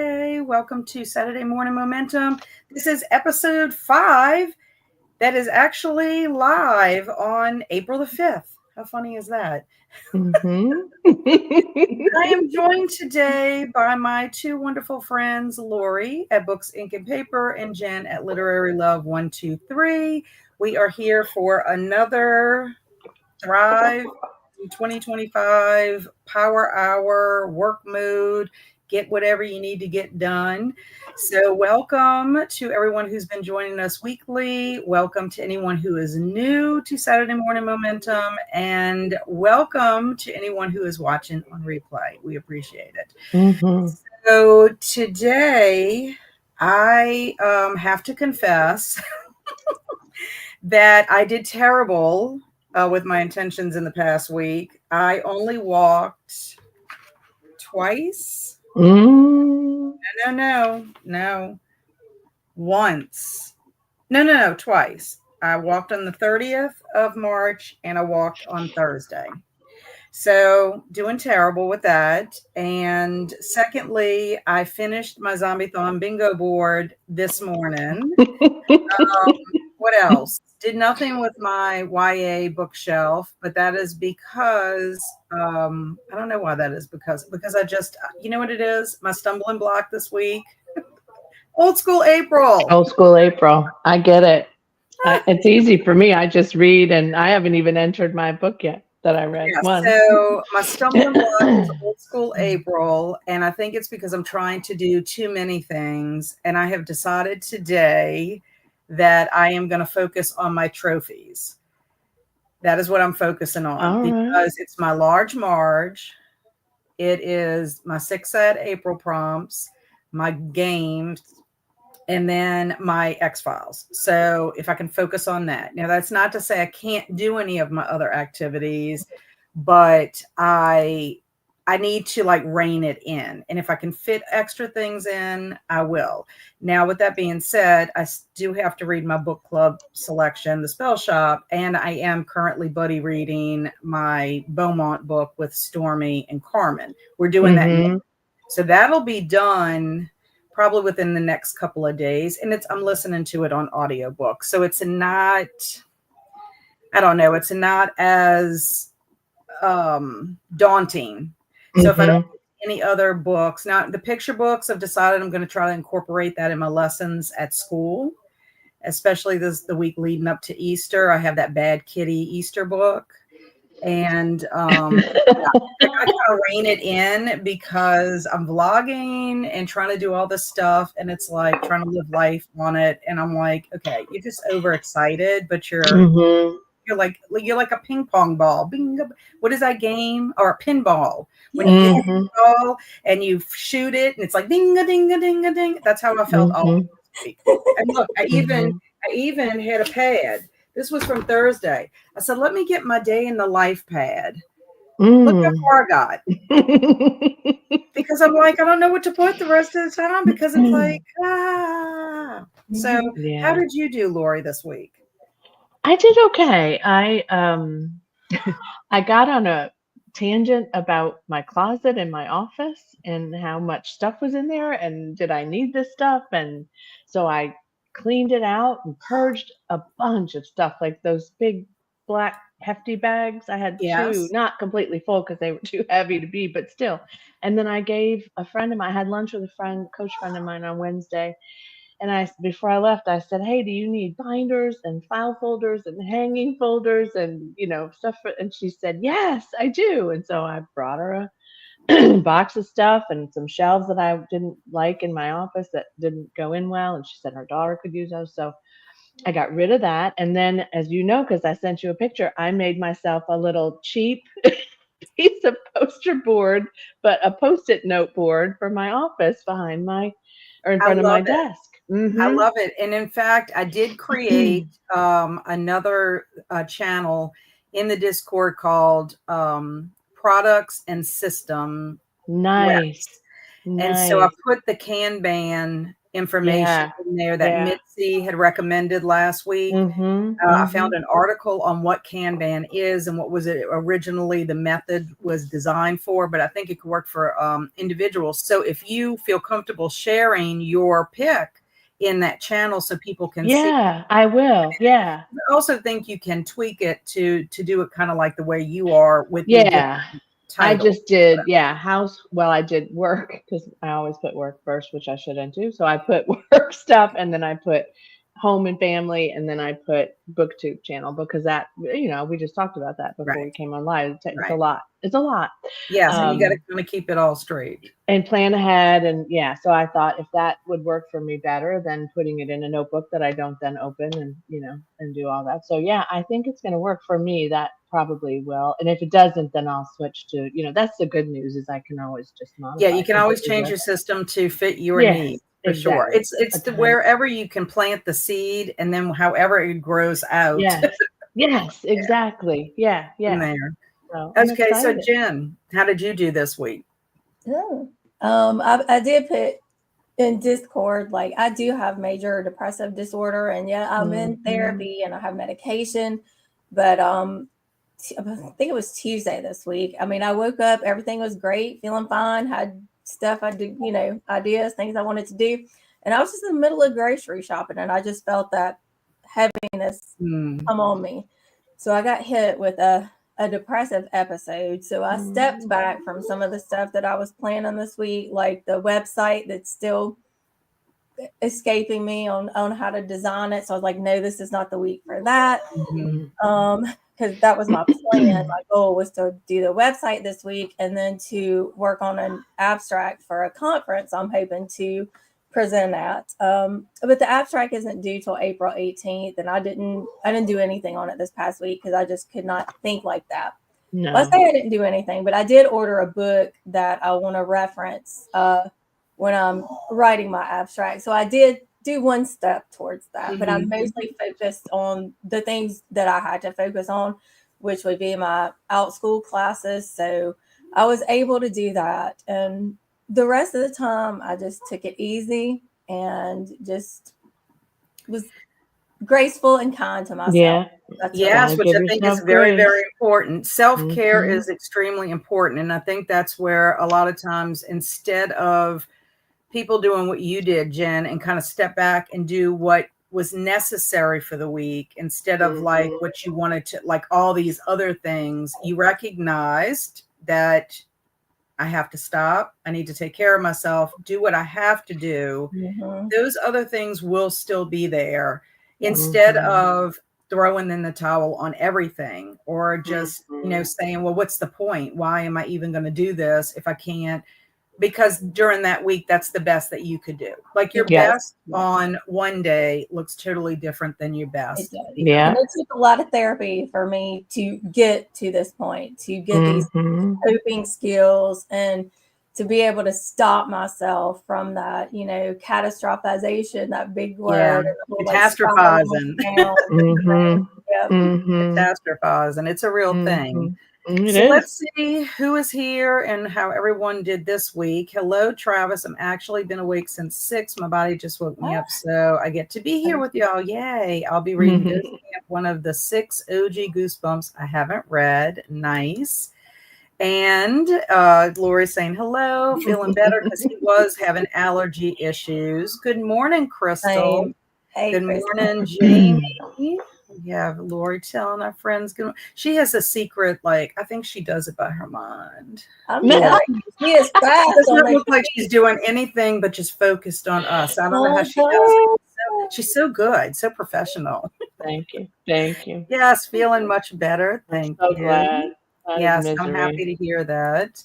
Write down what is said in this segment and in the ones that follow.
Hey, welcome to Saturday Morning Momentum. This is episode 5 that is actually live on April the 5th. How funny is that? I am joined today by my two wonderful friends, Laurie at Books, Ink, and Paper and Jen at Literary Love 123. We are here for another Thrive 2025 Power Hour work mood. Get whatever you need to get done. So welcome to everyone who's been joining us weekly. Welcome to anyone who is new to Saturday Morning Momentum, and welcome to anyone who is watching on replay. We appreciate it. So today I have to confess that I did terrible with my intentions in the past week. I only walked twice. No. Once. No, twice. I walked on the 30th of March and I walked on Thursday. So doing terrible with that. And secondly, I finished my Zombie-thon bingo board this morning. What else? Did nothing with my YA bookshelf, but that is because I don't know why that is because I just, you know what it is? My stumbling block this week. Old school April. I get it. It's easy for me. I just read, and I haven't even entered my book yet that I read. Yeah, so my stumbling block is old school April, and I think it's because I'm trying to do too many things, and I have decided today that I am going to focus on my trophies. That is what I'm focusing on because it's my large Marge. It is my 6 sad April prompts, my games, and then my X-Files. So if I can focus on that. Now, that's not to say I can't do any of my other activities, but I need to like rein it in. And if I can fit extra things in, I will. Now, with that being said, I do have to read my book club selection, The Spell Shop, and I am currently buddy reading my Beaumont book with Stormy and Carmen. We're doing that now. So that'll be done probably within the next couple of days. And I'm listening to it on audiobook. So it's not, I don't know, it's not as daunting. So if I don't do any other books, now the picture books, I've decided I'm going to try to incorporate that in my lessons at school, especially the week leading up to Easter. I have that Bad Kitty Easter book. And I kind of rein it in because I'm vlogging and trying to do all this stuff. And it's like trying to live life on it. And I'm like, okay, you're just overexcited, but you're like a ping pong ball. What is that game? Or a pinball. When you get the ball and you shoot it and it's like ding a ding a ding a ding. That's how I felt all this week. And look, I even had a pad. This was from Thursday. I said, let me get my day in the life pad. Look how far I got. Because I'm like, I don't know what to put the rest of the time because it's like, So how did you do, Laurie, this week? I did okay. I got on a tangent about my closet in my office and how much stuff was in there and did I need this stuff? And so I cleaned it out and purged a bunch of stuff, like those big black hefty bags. I had 2, not completely full because they were too heavy to be, but still. And then I gave a friend of mine, I had lunch with a coach friend of mine on Wednesday. And before I left, I said, hey, do you need binders and file folders and hanging folders and, stuff? And she said, yes, I do. And so I brought her a box of stuff and some shelves that I didn't like in my office that didn't go in well. And she said her daughter could use those. So I got rid of that. And then, as you know, because I sent you a picture, I made myself a little cheap piece of poster board, but a Post-it note board for my office in front of my desk. I love it. And in fact, I did create another channel in the Discord called Products and System. Nice. And so I Nice. put the Kanban information Yeah. in there that Yeah. Mitzi had recommended last week. I found an article on what Kanban is and what was it originally the method was designed for, but I think it could work for individuals. So if you feel comfortable sharing your pick in that channel so people can see. Yeah, I will. Yeah. I also think you can tweak it to do it kind of like the way you are with the different Yeah. I titles. just did, well, I did work because I always put work first, which I shouldn't do. So I put work stuff and then I put home and family and then I put booktube channel because that, we just talked about that before we Right. came on live. It's a Right. lot. It's a lot. Yes. And you got to kind of keep it all straight. And plan ahead. And so I thought if that would work for me better than putting it in a notebook that I don't then open and, and do all that. So yeah, I think it's going to work for me. That probably will. And if it doesn't, then I'll switch to, that's the good news is I can always just modify. Yeah, you can always completely change your different. system to fit your Yes, needs for sure. exactly. It's wherever you can plant the seed and then however it grows out Yes. Yes, exactly. Yeah. from Yeah. there. So I'm Okay, so excited. Jen, how did you do this week? Oh. I did put in Discord, like I do have major depressive disorder, and yeah, I'm in therapy and I have medication, but I think it was Tuesday this week. I mean, I woke up, everything was great, feeling fine, had stuff I did, ideas, things I wanted to do, and I was just in the middle of grocery shopping, and I just felt that heaviness come on me. So I got hit with a depressive episode. So I stepped back from some of the stuff that I was planning this week, like the website that's still escaping me on how to design it. So I was like, no, this is not the week for that. Because that was my plan. My goal was to do the website this week and then to work on an abstract for a conference I'm hoping to present at. But the abstract isn't due till April 18th, and I didn't do anything on it this past week because I just could not think like that. No. Let's say I didn't do anything, but I did order a book that I want to reference when I'm writing my abstract. So I did do one step towards that, but I'm mostly focused on the things that I had to focus on, which would be my out school classes. So I was able to do that. And the rest of the time, I just took it easy and just was graceful and kind to myself. Yeah. Yes, which I think is very, very important. Self-care is extremely important. And I think that's where a lot of times, instead of people doing what you did, Jen, and kind of step back and do what was necessary for the week instead of like what you wanted to, like all these other things, you recognized that I have to stop. I need to take care of myself, do what I have to do. Those other things will still be there instead of throwing in the towel on everything or just, saying, well, what's the point? Why am I even going to do this if I can't? Because during that week, that's the best that you could do. Like your best on one day looks totally different than your best. Yeah. And it took a lot of therapy for me to get to this point, to get these coping skills and to be able to stop myself from that, catastrophization, that big word. Catastrophizing. Yep. Catastrophizing. It's a real thing. Let's see who is here and how everyone did this week. Hello, Travis. I'm actually been awake since 6. My body just woke me up, so I get to be here with y'all. Yay. I'll be reading Ghost Camp, one of the 6 OG Goosebumps I haven't read. Nice. And Laurie saying hello, feeling better because he was having allergy issues. Good morning, Crystal. Hey, good Crystal. morning, Jamie. We have Laurie telling our friends good morning. She has a secret, like I think she does it by her mind. I'm telling you, she is fast. It doesn't look like she's doing anything but just focused on us. I don't know how she does it. She's so good, so professional. Thank you. Thank you. Yes, feeling much better. Thank you. Glad. Yes, I'm happy to hear that.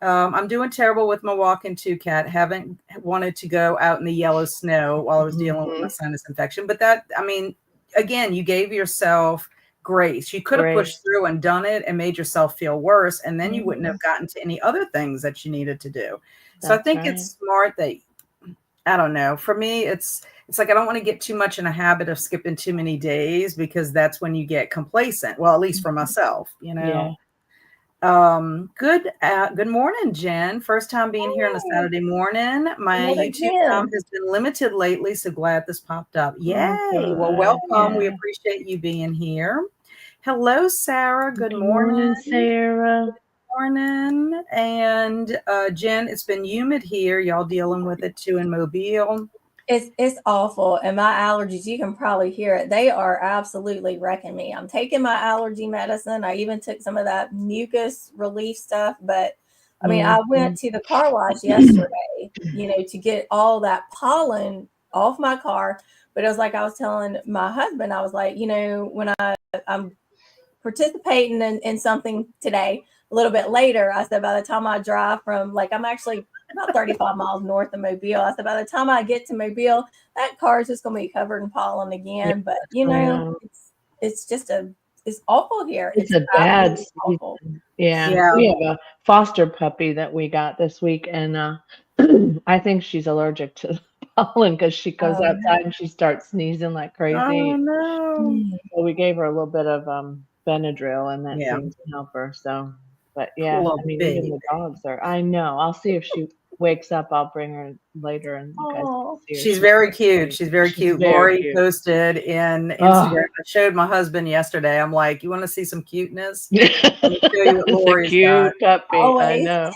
I'm doing terrible with my walking too, Kat. Haven't wanted to go out in the yellow snow while I was dealing with my sinus infection. But that, I mean, again, you gave yourself grace. You could have pushed through and done it and made yourself feel worse. And then you wouldn't have gotten to any other things that you needed to do. So I think it's smart that, I don't know, for me, it's like I don't want to get too much in a habit of skipping too many days because that's when you get complacent. Well, at least for myself, Good morning, Jen. First time being here on a Saturday morning. My Another YouTube Jen. has been limited lately, so glad this popped up. Yay. Oh, Well, good. welcome. We Yeah. appreciate you being here. Hello, Sarah. Good Good morning. morning, Sarah. Morning. And Jen, it's been humid here. Y'all dealing with it too in Mobile. It's awful. And my allergies, you can probably hear it. They are absolutely wrecking me. I'm taking my allergy medicine. I even took some of that mucus relief stuff. But I mean, I went to the car wash yesterday, to get all that pollen off my car. But it was like I was telling my husband, I was like, when I'm participating in something today, a little bit later, I said, by the time I drive from, I'm actually about 35 miles north of Mobile. I said, by the time I get to Mobile, that car is just going to be covered in pollen again. But, it's just it's awful here. It's a bad absolutely season. awful. Yeah. We have a foster puppy that we got this week, and I think she's allergic to pollen because she goes outside and she starts sneezing like crazy. Oh, no. So we gave her a little bit of Benadryl, and that seems to help her. So, but yeah, Poor I mean, baby. even the dogs are. I know. I'll see if she wakes up. I'll bring her later, and you guys can see her. She's very cute. She's very cute. Laurie posted in Instagram. I showed my husband yesterday. I'm like, you want to see some cuteness? Let me show you what Laurie's cute got. puppy. I know.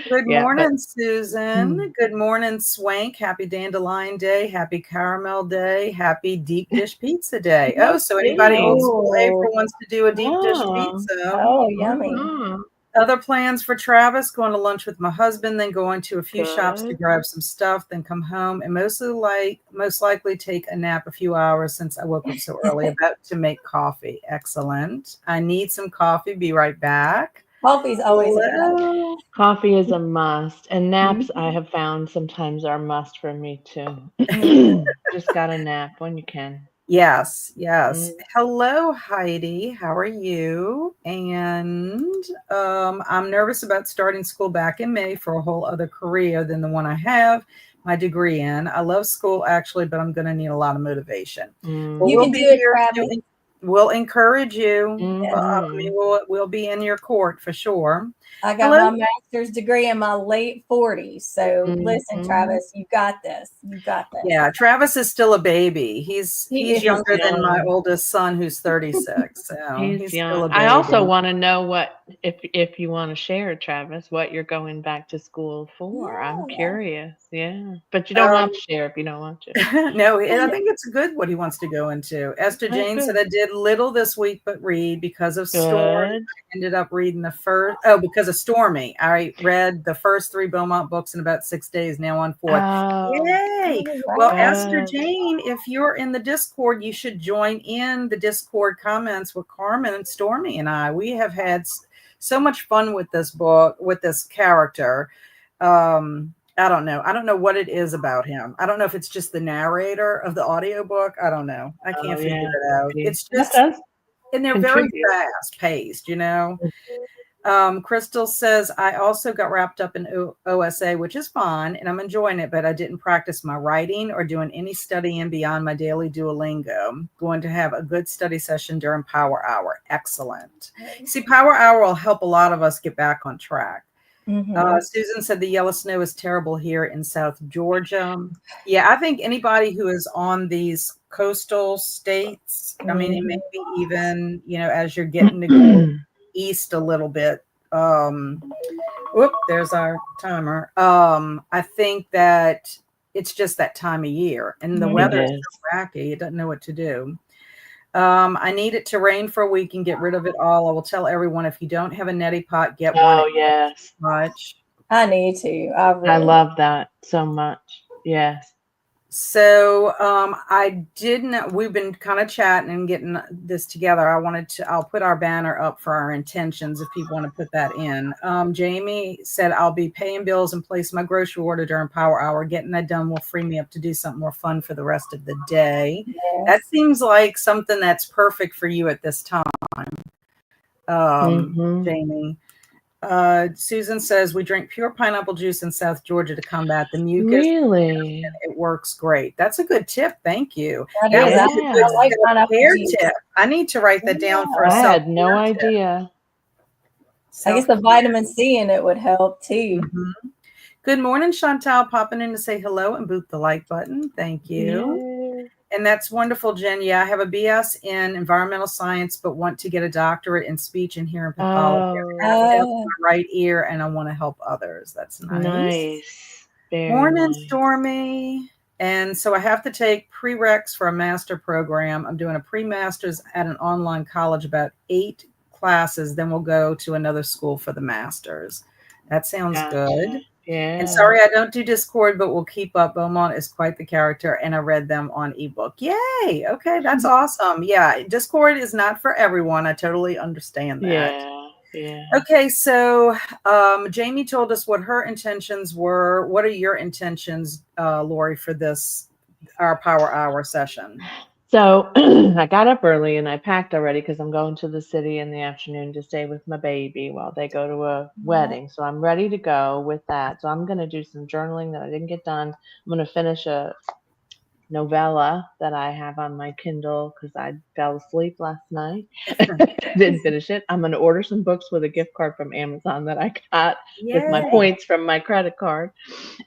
Good morning, Susan. Good morning, Swank. Happy Dandelion Day. Happy Caramel Day. Happy Deep Dish Pizza Day. Oh, so anybody old school April wants to do a deep dish pizza. Oh, yummy. Other plans for Travis, going to lunch with my husband, then going to a few shops to grab some stuff, then come home and most likely take a nap a few hours since I woke up so early. About to make coffee. Excellent. I need some coffee. Be right back. Coffee's always a good. Coffee is a must, and naps I have found sometimes are a must for me too. Just got to nap when you can. Yes. Hello, Heidi. How are you? And I'm nervous about starting school back in May for a whole other career than the one I have my degree in. I love school actually, but I'm going to need a lot of motivation. Well, you can do it, Travis. We'll encourage you. We'll be in your court for sure. I got my master's degree in my late 40s. So listen, Travis, you got this. You got this. Yeah, Travis is still a baby. He's younger than my oldest son, who's 36. So he's young. still a baby. I also want to know what if you want to share, Travis, what you're going back to school for. Yeah. I'm curious. Yeah, but you don't have to share if you don't want to. No, I think it's good what he wants to go into. Esther Jane said I did little this week, but read because of storm. I ended up reading because of Stormy. I read the first 3 Beaumont books in about 6 days. Now on 4th. Yay! Well, Esther Jane, if you're in the Discord, you should join in the Discord comments with Carmen and Stormy and I. We have had so much fun with this book, with this character. I don't know what it is about him. I don't know if it's just the narrator of the audiobook. I don't know. I can't figure it out. It's just, and they're very fast paced, Crystal says, I also got wrapped up in OSA, which is fun, and I'm enjoying it, but I didn't practice my writing or doing any studying beyond my daily Duolingo. Going to have a good study session during Power Hour. Excellent. See, Power Hour will help a lot of us get back on track. Susan said the yellow snow is terrible here in South Georgia. Yeah, I think anybody who is on these coastal states, I mean, it may be even, as you're getting to go east a little bit. There's our timer. I think that it's just that time of year and the weather is so wacky. It doesn't know what to do. I need it to rain for a week and get rid of it all. I will tell everyone if you don't have a neti pot, get one. Oh, yes. Much. I need to. I love that so much. Yes. So we've been kind of chatting and getting this together. I'll put our banner up for our intentions if people want to put that in. Jamie said, I'll be paying bills and place my grocery order during Power Hour. Getting that done will free me up to do something more fun for the rest of the day. Yes. That seems like something that's perfect for you at this time. Jamie. Susan says we drink pure pineapple juice in South Georgia to combat the mucus. Really? It works great. That's a good tip. Thank you. That's a good tip. I need to write that down for a I had no idea. I guess the vitamin C in it would help too. Mm-hmm. Good morning, Chantal, popping in to say hello and boot the like button. Thank you. Yay. And that's wonderful, Jen. Yeah, I have a BS in environmental science, but want to get a doctorate in speech and hearing pathology. I have to help my right ear, and I want to help others. That's nice. Nice. Very Morning, nice. Stormy. And so I have to take prereqs for a master program. I'm doing a pre-master's at an online college, about 8 classes. Then we'll go to another school for the master's. That sounds good. Yeah. And sorry, I don't do Discord, but we'll keep up. Beaumont is quite the character, and I read them on ebook. Yay. Okay, that's awesome. Yeah, Discord is not for everyone. I totally understand that. Yeah. Okay, so Jamie told us what her intentions were. What are your intentions, Laurie, for our Power Hour session? So I got up early and I packed already because I'm going to the city in the afternoon to stay with my baby while they go to a wedding. So I'm ready to go with that. So I'm going to do some journaling that I didn't get done. I'm going to finish a novella that I have on my Kindle because I fell asleep last night. Didn't finish it. I'm going to order some books with a gift card from Amazon that I got with my points from my credit card.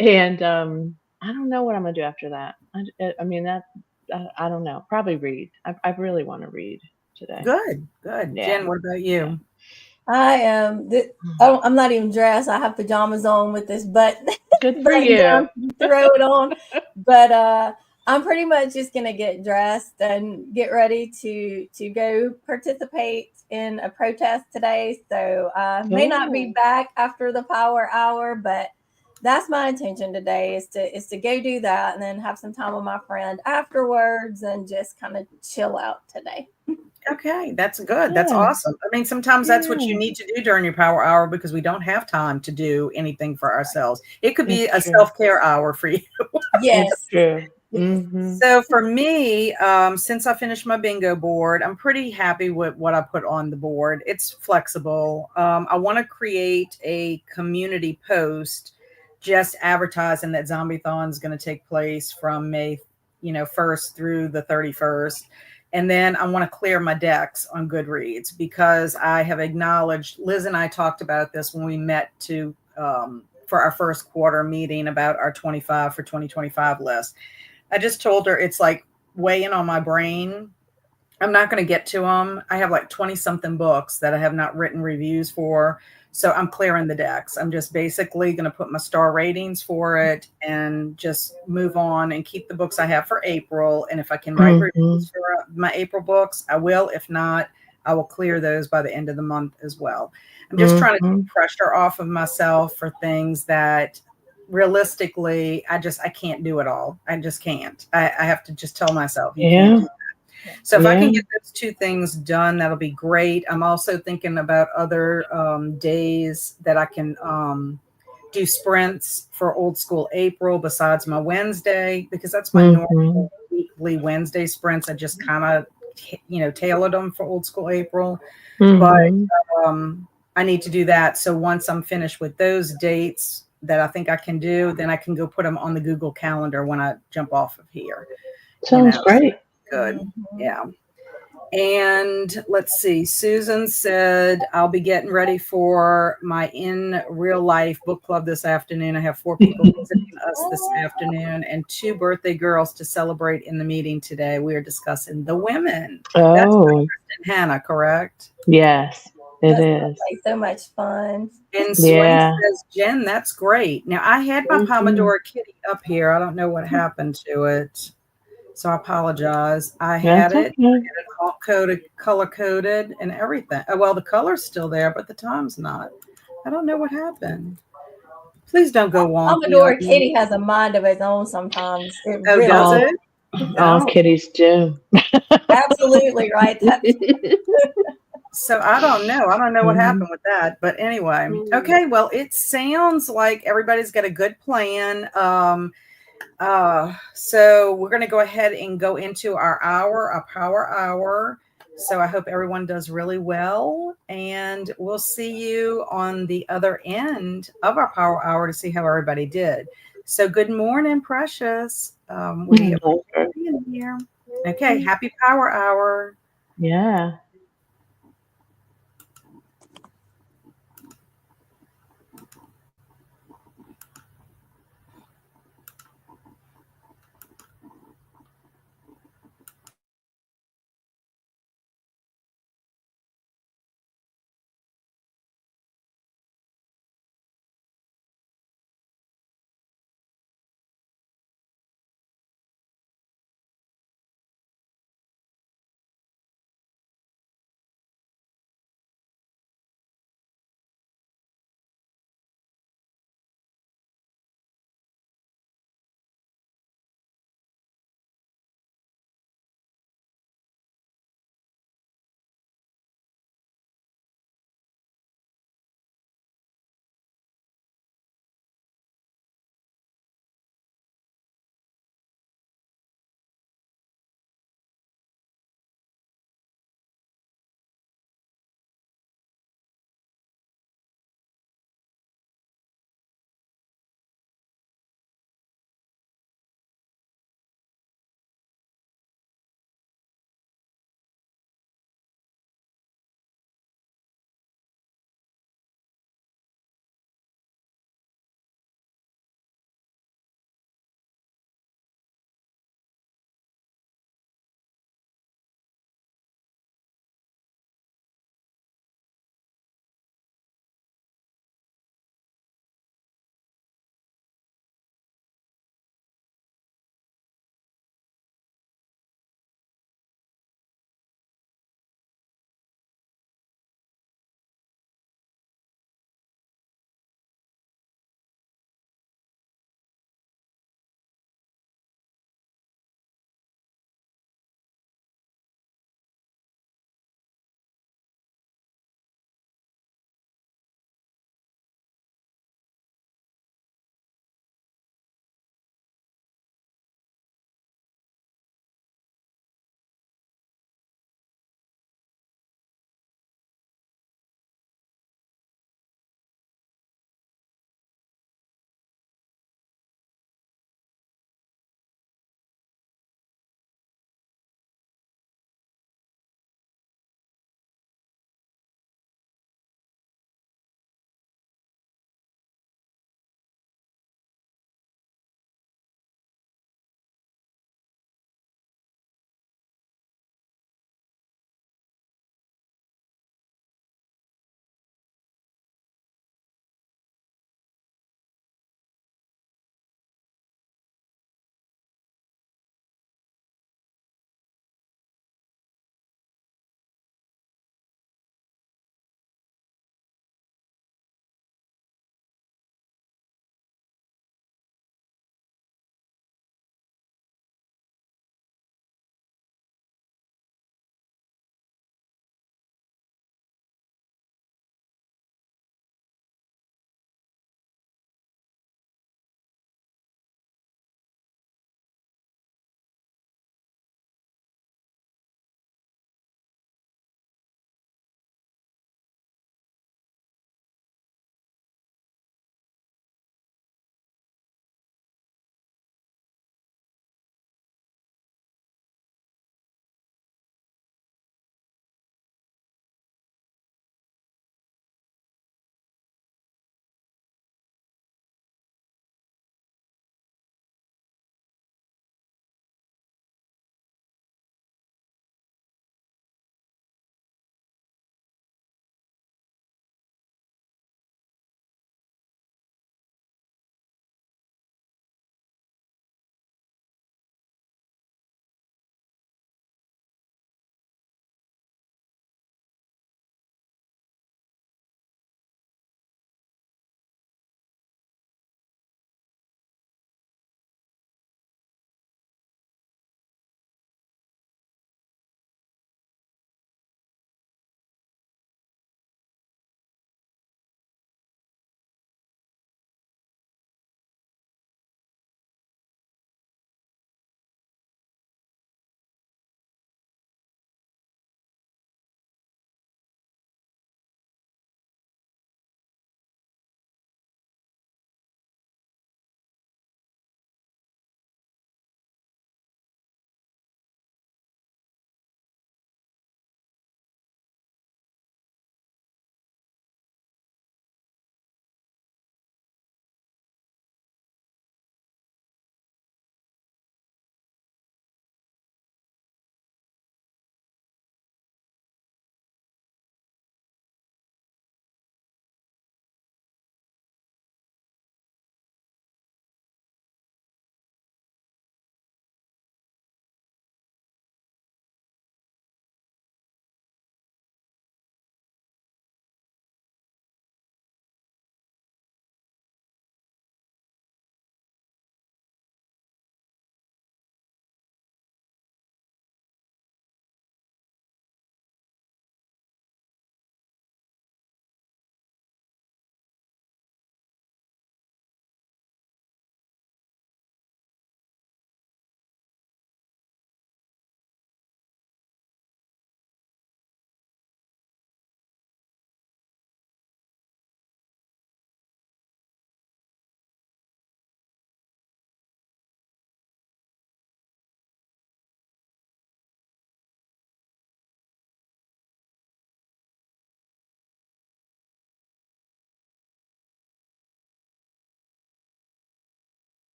And I don't know what I'm going to do after that. I mean, I don't know. Probably read. I really want to read today. Good. Yeah. Jen, what about you? I am. I'm not even dressed. I have pajamas on with this button. Good for you. Throw it on. But I'm pretty much just gonna get dressed and get ready to go participate in a protest today. So I may not be back after the Power Hour, but that's my intention today is to go do that and then have some time with my friend afterwards and just kind of chill out today. Okay, that's good. That's awesome. I mean, sometimes that's what you need to do during your Power Hour because we don't have time to do anything for ourselves. It could be a self-care hour for you. Yes. It's true. Mm-hmm. So for me, since I finished my bingo board, I'm pretty happy with what I put on the board. It's flexible. I want to create a community post just advertising that Zombie-thon is going to take place from May 1st through the 31st. And then I want to clear my decks on Goodreads because I have acknowledged, Liz and I talked about this when we met for our first quarter meeting about our 25 for 2025 list. I just told her it's like weighing on my brain. I'm not going to get to them. I have like 20 something books that I have not written reviews for. So I'm clearing the decks. I'm just basically going to put my star ratings for it and just move on and keep the books I have for April. And if I can write reviews for my April books, I will. If not, I will clear those by the end of the month as well. I'm just trying to keep pressure off of myself for things that realistically, I can't do it all. I just can't. I have to just tell myself, you can't do that. So if I can get those 2 things done, that'll be great. I'm also thinking about other days that I can do sprints for Old School April besides my Wednesday, because that's my normal weekly Wednesday sprints. I just kind of, tailored them for Old School April. But I need to do that. So once I'm finished with those dates that I think I can do, then I can go put them on the Google Calendar when I jump off of here. Sounds great. Good. Yeah. And let's see. Susan said, I'll be getting ready for my in real life book club this afternoon. I have 4 people visiting us this afternoon and 2 birthday girls to celebrate in the meeting today. We are discussing the women. That's Hannah, correct? Yes, it is. Like so much fun. And Sway says, Jen, that's great. Now, I had my Pomodoro Kitty up here. I don't know what happened to it. So I apologize. I had it all color-coded and everything. Well, the color's still there, but the time's not. I don't know what happened. Please don't go wonky. Pomodoro Kitty has a mind of its own sometimes. Does it? All kitties do. Absolutely right. So I don't know. I don't know what happened with that. But anyway. Okay, well, it sounds like everybody's got a good plan. So we're going to go ahead and go into our Power Hour. So I hope everyone does really well, and we'll see you on the other end of our Power Hour to see how everybody did. So good morning, Precious. We appreciate being here. Okay. Happy Power Hour. Yeah.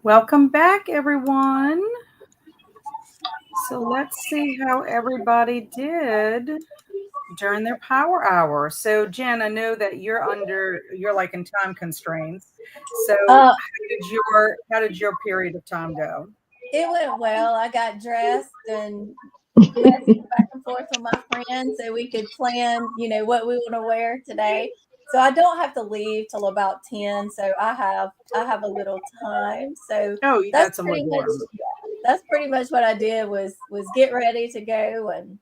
Welcome back, everyone. So let's see how everybody did during their power hour. So Jen, I know that you're like in time constraints. So Uh, how did your period of time go? it went well. I got dressed and messaged back and forth with my friends so we could plan, what we want to wear today. So I don't have to leave till about 10. So I have a little time. So Oh, you got that's some pretty wiggle much room. that's pretty much what I did was get ready to go and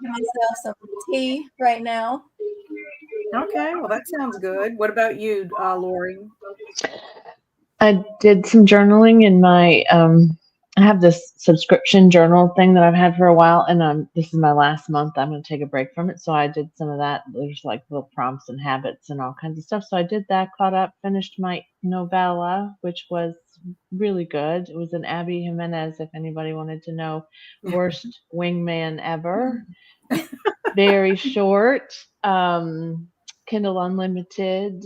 give myself some tea right now. Okay, well that sounds good. What about you, Laurie? I did some journaling in my I have this subscription journal thing that I've had for a while, and this is my last month. I'm going to take a break from it, so I did some of that. There's like little prompts and habits and all kinds of stuff. So I did that, caught up, finished my novella, which was really good. It was an Abby Jimenez, if anybody wanted to know, worst wingman ever. Very short, Kindle Unlimited.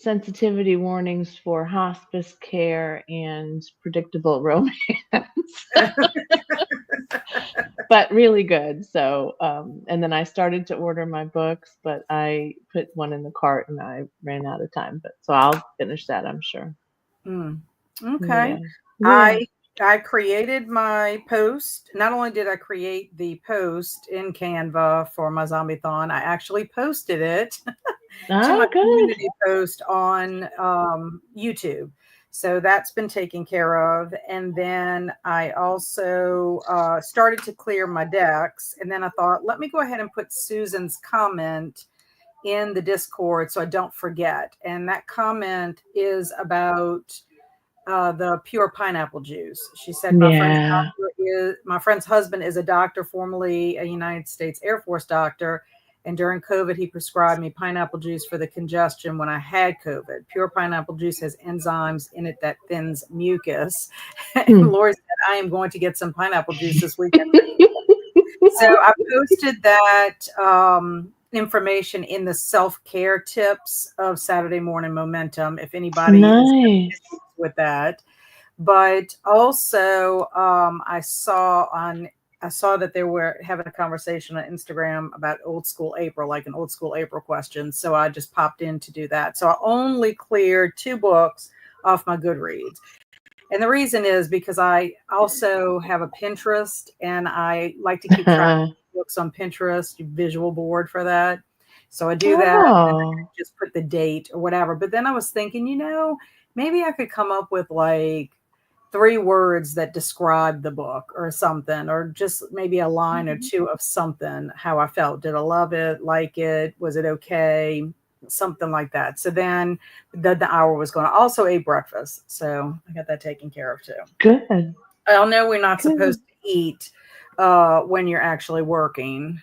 Sensitivity warnings for hospice care and predictable romance, but really good. So, and then I started to order my books, but I put one in the cart and I ran out of time. But so I'll finish that, I'm sure. Okay. Yeah. I created my post. Not only did I create the post in Canva for my Zombie-thon, I actually posted it to my Oh, good. community post on YouTube. So that's been taken care of. And then I also started to clear my decks. And then I thought, let me go ahead and put Susan's comment in the Discord so I don't forget. And that comment is about the pure pineapple juice. She said, Yeah. my friend's husband is a doctor, formerly a United States Air Force doctor. And during COVID, he prescribed me pineapple juice for the congestion when I had COVID. Pure pineapple juice has enzymes in it that thins mucus. And Laurie said, I am going to get some pineapple juice this weekend. So I posted that information in the self-care tips of Saturday Morning Momentum, if anybody is Nice. with that. But also I saw that they were having a conversation on Instagram about old school April, like an old school April question. So I just popped in to do that. So I only cleared 2 books off my Goodreads. And the reason is because I also have a Pinterest and I like to keep track of books on Pinterest, visual board for that. So I do that and I just put the date or whatever. But then I was thinking, maybe I could come up with like 3 words that describe the book or something, or just maybe a line or 2 of something, how I felt. Did I love it? Like it? Was it okay? Something like that. So then the hour was going. I also ate breakfast. So I got that taken care of too. Good. I know we're not supposed to eat when you're actually working,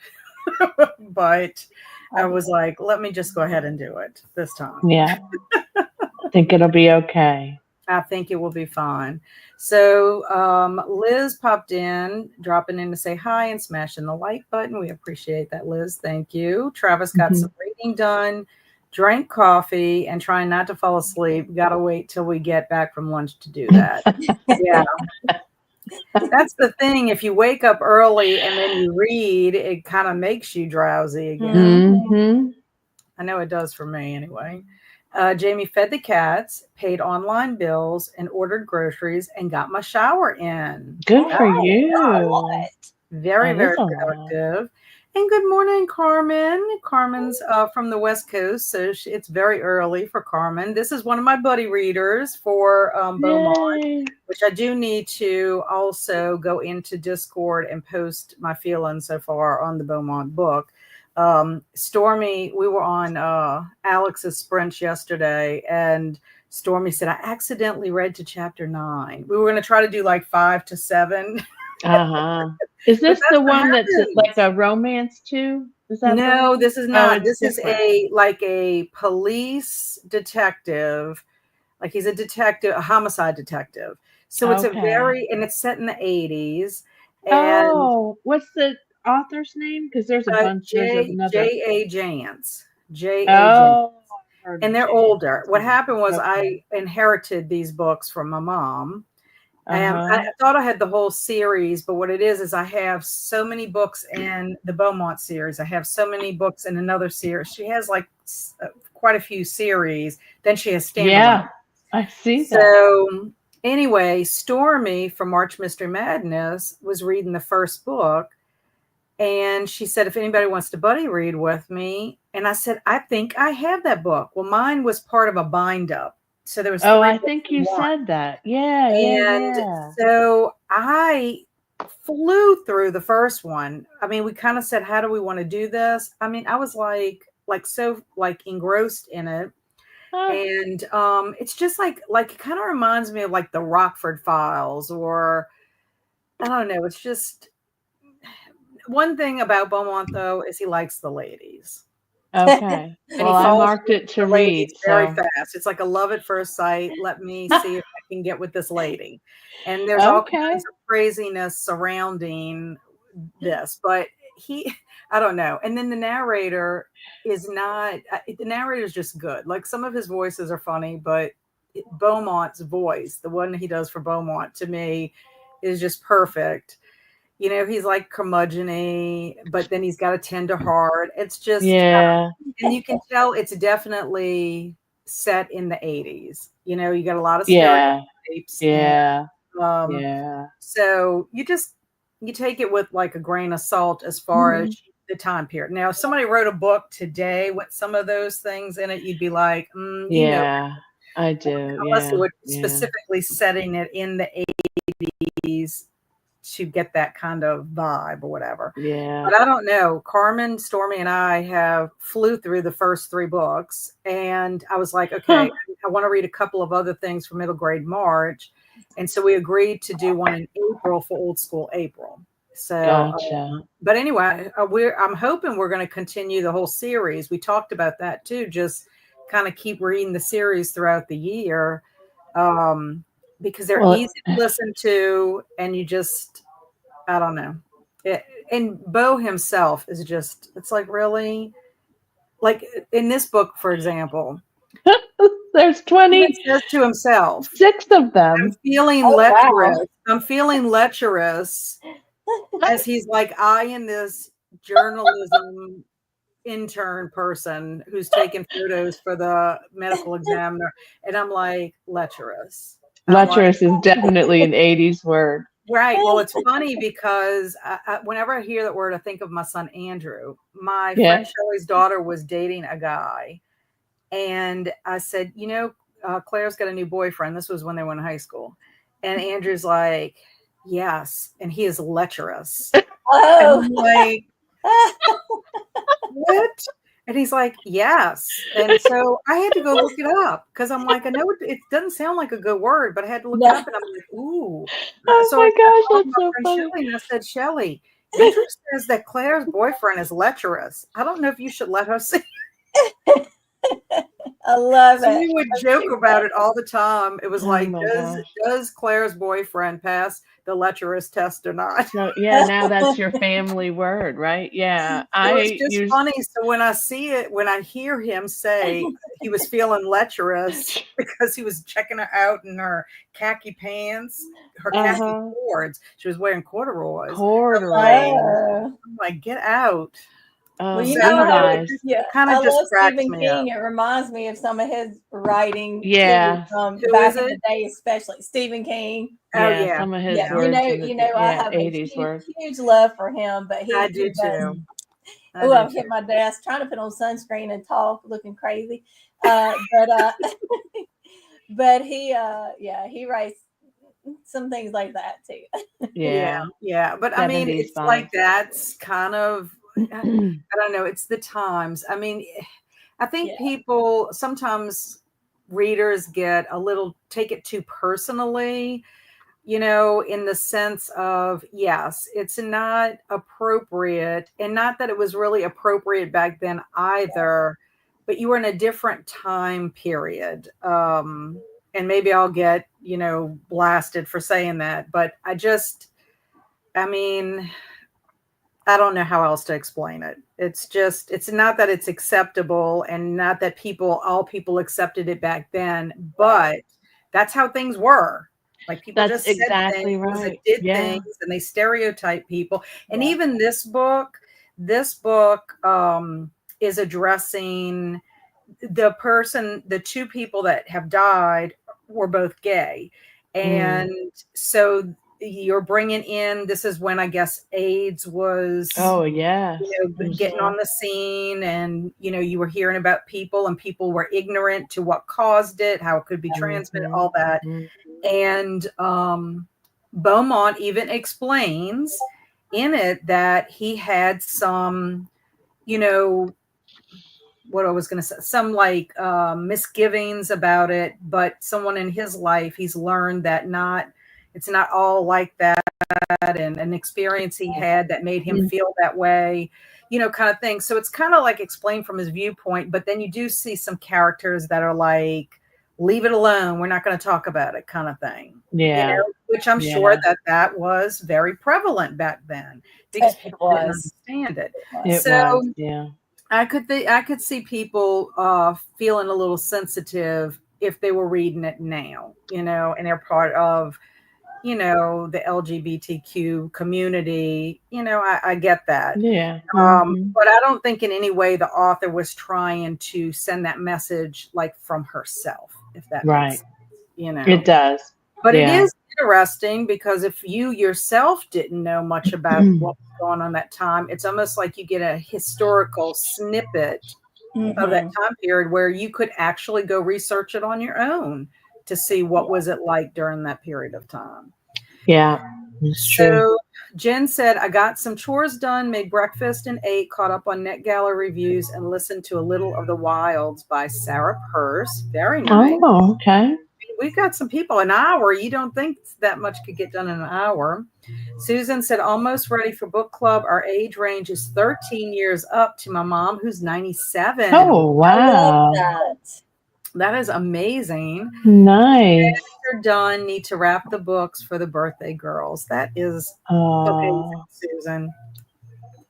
but I was like, let me just go ahead and do it this time. Yeah. I think it'll be okay. I think it will be fine. So Liz popped in, dropping in to say hi and smashing the like button. We appreciate that, Liz. Thank you. Travis got some reading done, drank coffee, and trying not to fall asleep. Got to wait till we get back from lunch to do that. Yeah. That's the thing. If you wake up early and then you read, it kind of makes you drowsy again. I know it does for me anyway. Jamie fed the cats, paid online bills, and ordered groceries, and got my shower in. Good for you. Very, very productive. And good morning, Carmen. Carmen's from the West Coast, so it's very early for Carmen. This is one of my buddy readers for Beaumont, which I do need to also go into Discord and post my feelings so far on the Beaumont book. Stormy, we were on Alex's Sprint yesterday, and Stormy said, I accidentally read to chapter 9. We were going to try to do like 5 to 7. Is this the one that's like a romance too? Is that no, this is not. This different. is a police detective. Like he's a detective, a homicide detective. So it's and it's set in the 80s. And what's the author's name? Because there's a bunch. There's another J.A. Jance. J.A. Oh, Jance. and they're older. What happened was Okay. I inherited these books from my mom. And Uh-huh. I thought I had the whole series, but what it is I have so many books in the Beaumont series. I have so many books in another series. She has like quite a few series. Then she has standalone. Yeah, I see that. So anyway, Stormy from March Mystery Madness was reading the first book. And she said, if anybody wants to buddy read with me. And I said, I think I have that book. Well, mine was part of a bind up. So there was Oh, three I books think in you one. said that. Yeah, And yeah. so I flew through the first one. I mean, we kind of said, how do we want to do this? I mean, I was like so like engrossed in it. And it's just like it kind of reminds me of like the Rockford Files, or I don't know. It's just one thing about Beaumont though is he likes the ladies. Okay. And Well, he I falls marked for it to the ladies read, very so fast. It's like a love at first sight. Let me see if I can get with this lady. And there's all okay. kinds of craziness surrounding this, but I don't know. And then the narrator is not, the narrator is just good. Like some of his voices are funny, but Beaumont's voice, the one he does for Beaumont, to me is just perfect. You know, he's like curmudgeon-y, but then he's got a tender heart. It's just, Yeah. and you can tell it's definitely set in the 80s. You know, you got a lot of Yeah. stereotypes. Yeah. And, Yeah. so you take it with like a grain of salt as far as the time period. Now, if somebody wrote a book today with some of those things in it, you'd be like, you know, Yeah. I do. unless it Yeah. would Yeah. specifically setting it in the 80s to get that kind of vibe or whatever. Yeah. But I don't know. Carmen, Stormy, and I have flew through the first 3 books, and I was like, okay, I want to read a couple of other things for middle grade March, and so we agreed to do one in April for Old School April. So, Gotcha. but anyway, I'm hoping we're going to continue the whole series. We talked about that too. Just kind of keep reading the series throughout the year. Because they're easy to listen to, and you just, I don't know. And Bo himself is just, it's like really, like in this book, for example, There's he says to himself, 26 of them. I'm feeling Oh, lecherous. wow. I'm feeling lecherous as he's like eyeing this journalism intern person who's taking photos for the medical examiner. And I'm like, lecherous. I'm like, Lecherous is definitely an 80s word. right. Well, it's funny because whenever I hear that word, I think of my son, Andrew. My Yeah. friend Shelley's daughter was dating a guy. And I said, you know, Claire's got a new boyfriend. This was when they were in high school. And Andrew's like, yes. And he is lecherous. And I'm like, what? And he's like, yes. And so I had to go look it up because I'm like, I know it doesn't sound like a good word, but I had to look it up, and I'm like, ooh. Oh So my I gosh, called that's my so friend funny. Shelley, and I said, Shelley, Andrew says that Claire's boyfriend is lecherous. I don't know if you should let her see. I love So it. we would joke about it all the time. It was Oh like, my gosh. does Claire's boyfriend pass the lecherous test or not? So yeah, now that's your family word, right? Yeah. It was I just use funny. So when I see it, when I hear him say he was feeling lecherous because he was checking her out in her khaki pants, her khaki cords. She was wearing corduroys. I'm like, get out. Well, you So, know how Levi's. kind I of just love cracks Stephen me up. King. It reminds me of some of his writing Yeah. too, Who back is in it? the day, especially Stephen King. Oh Yeah, yeah, some of his Yeah, words I have a 80s huge, words. huge love for him, but I he do does. too. Oh, I've hit my desk trying to put on sunscreen and talk, looking crazy. But but he writes some things like that too. Yeah. But I mean, 70s it's vibes. like that's kind of, I don't know, it's the times. I mean, I think people sometimes, readers get a little, take it too personally, you know, in the sense of, yes, it's not appropriate, and not that it was really appropriate back then either, but you were in a different time period. And maybe I'll get, you know, blasted for saying that, but I mean, I don't know how else to explain it. It's just, it's not that it's acceptable and not that all people accepted it back then, but that's how things were. Like people That's just said exactly things and right. did Yeah. things and they stereotype people. And Yeah. even this book is addressing the two people that have died were both gay. And so you're bringing in, this is when I guess AIDS was yes. getting on the scene, and you were hearing about people and people were ignorant to what caused it, how it could be transmitted, all that. And Beaumont even explains in it that he had some, what I was going to say, some like misgivings about it, but someone in his life, he's learned that it's not all like that, and an experience he had that made him feel that way, kind of thing. So it's kind of like explained from his viewpoint, but then you do see some characters that are like, leave it alone, we're not going to talk about it, kind of thing. Yeah. Which I'm sure that was very prevalent back then because people didn't understand it. Yeah. I could see people feeling a little sensitive if they were reading it now, and they're part of, the LGBTQ community. I get that. Yeah. But I don't think in any way the author was trying to send that message like from herself, if that makes sense, It does. But it is interesting because if you yourself didn't know much about what was going on that time, it's almost like you get a historical snippet of that time period where you could actually go research it on your own to see what was it like during that period of time. Yeah. So Jen said, I got some chores done, made breakfast and ate, caught up on NetGala reviews, and listened to a little of The Wilds by Sarah Peirce. Very nice. Oh, okay. We've got some people, an hour. You don't think that much could get done in an hour. Susan said, almost ready for book club. Our age range is 13 years up to my mom, who's 97. Oh, wow. That is amazing. Nice. They're done. Need to wrap the books for the birthday girls. That is amazing, Susan.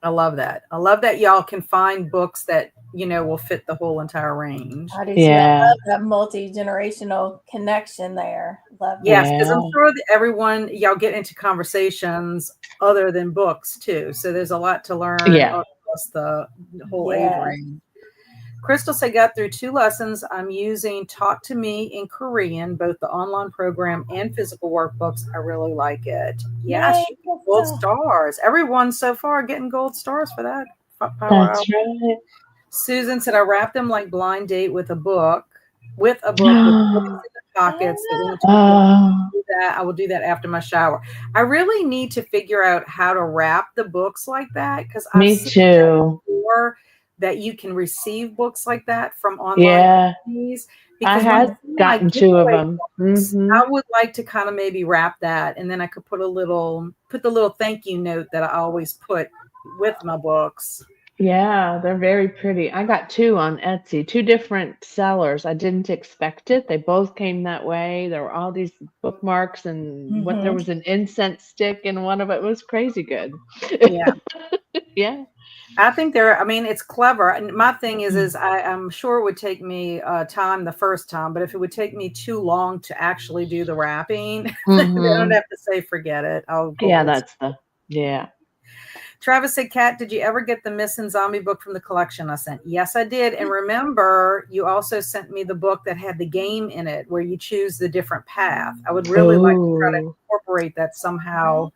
I love that. I love that y'all can find books that, will fit the whole entire range. I do too. I love that multi-generational connection there. Love that. Yes, because I'm sure that y'all get into conversations other than books too. So there's a lot to learn across the whole age range. Crystal said, got through 2 lessons. I'm using Talk to Me in Korean, both the online program and physical workbooks. I really like it. Yes, you get gold stars. Everyone so far getting gold stars for that. That's right. Susan said, I wrapped them like blind date with a book with books in the pockets. I will do that after my shower. I really need to figure out how to wrap the books like that, because Me too. That you can receive books like that from online companies. I had gotten 2 of them. I would like to kind of maybe wrap that, and then I could put the little thank you note that I always put with my books. Yeah, they're very pretty. I got 2 on Etsy, 2 different sellers. I didn't expect it. They both came that way. There were all these bookmarks, and there was an incense stick in one of it. It was crazy good. Yeah. Yeah. I think it's clever. And my thing is I'm sure it would take me time the first time, but if it would take me too long to actually do the wrapping, then I don't have to say, forget it. Travis said, Kat, did you ever get the Missing Zombie book from the collection I sent? Yes, I did. And remember, you also sent me the book that had the game in it where you choose the different path. I would really like to try to incorporate that somehow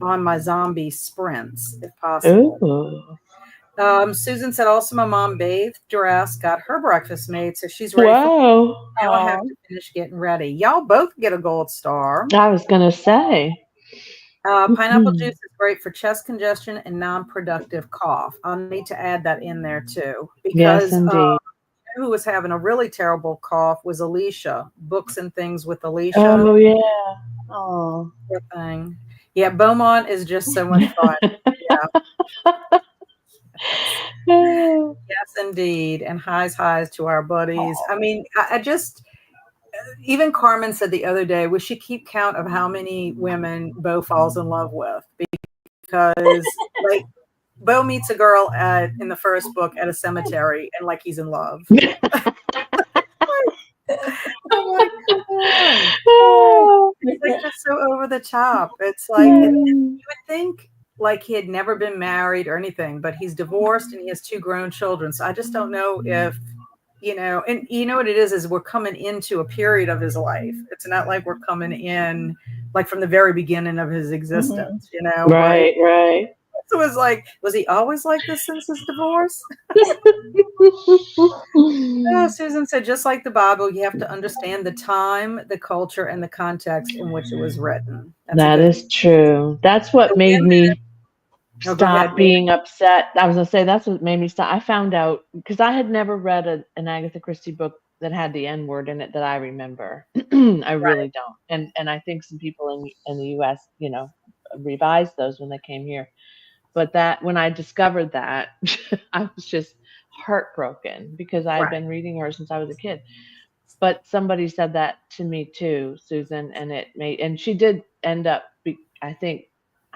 on my zombie sprints, if possible. Susan said, also my mom bathed, dressed, got her breakfast made, so she's ready. Now I have to finish getting ready. Y'all both get a gold star. I was going to say. Pineapple juice is great for chest congestion and non-productive cough. I'll need to add that in there too, because who was having a really terrible cough was Alicia. Books and Things with Alicia. Oh yeah. Oh. Thing. Yeah, Beaumont is just so much fun. Yeah. Yes, indeed. And highs to our buddies. I mean, I just, even Carmen said the other day, we should keep count of how many women Beau falls in love with, because like Bo meets a girl in the first book at a cemetery, and like he's in love. I'm like, come on. It's like just so over the top. It's like, and you would think like he had never been married or anything, but he's divorced and he has 2 grown children. So I just don't know if, and you know what it is we're coming into a period of his life. It's not like we're coming in like from the very beginning of his existence, Right, right. So it was like, was he always like this since his divorce? No, Susan said, just like the Bible, you have to understand the time, the culture, and the context in which it was written. That is true. That's what made me go ahead. stop being upset. I was going to say, that's what made me stop. I found out, because I had never read an Agatha Christie book that had the N word in it that I remember. I really don't. And I think some people in the US, revised those when they came here. But that when I discovered that, I was just heartbroken because I had been reading her since I was a kid. But somebody said that to me too, Susan, and she did end up,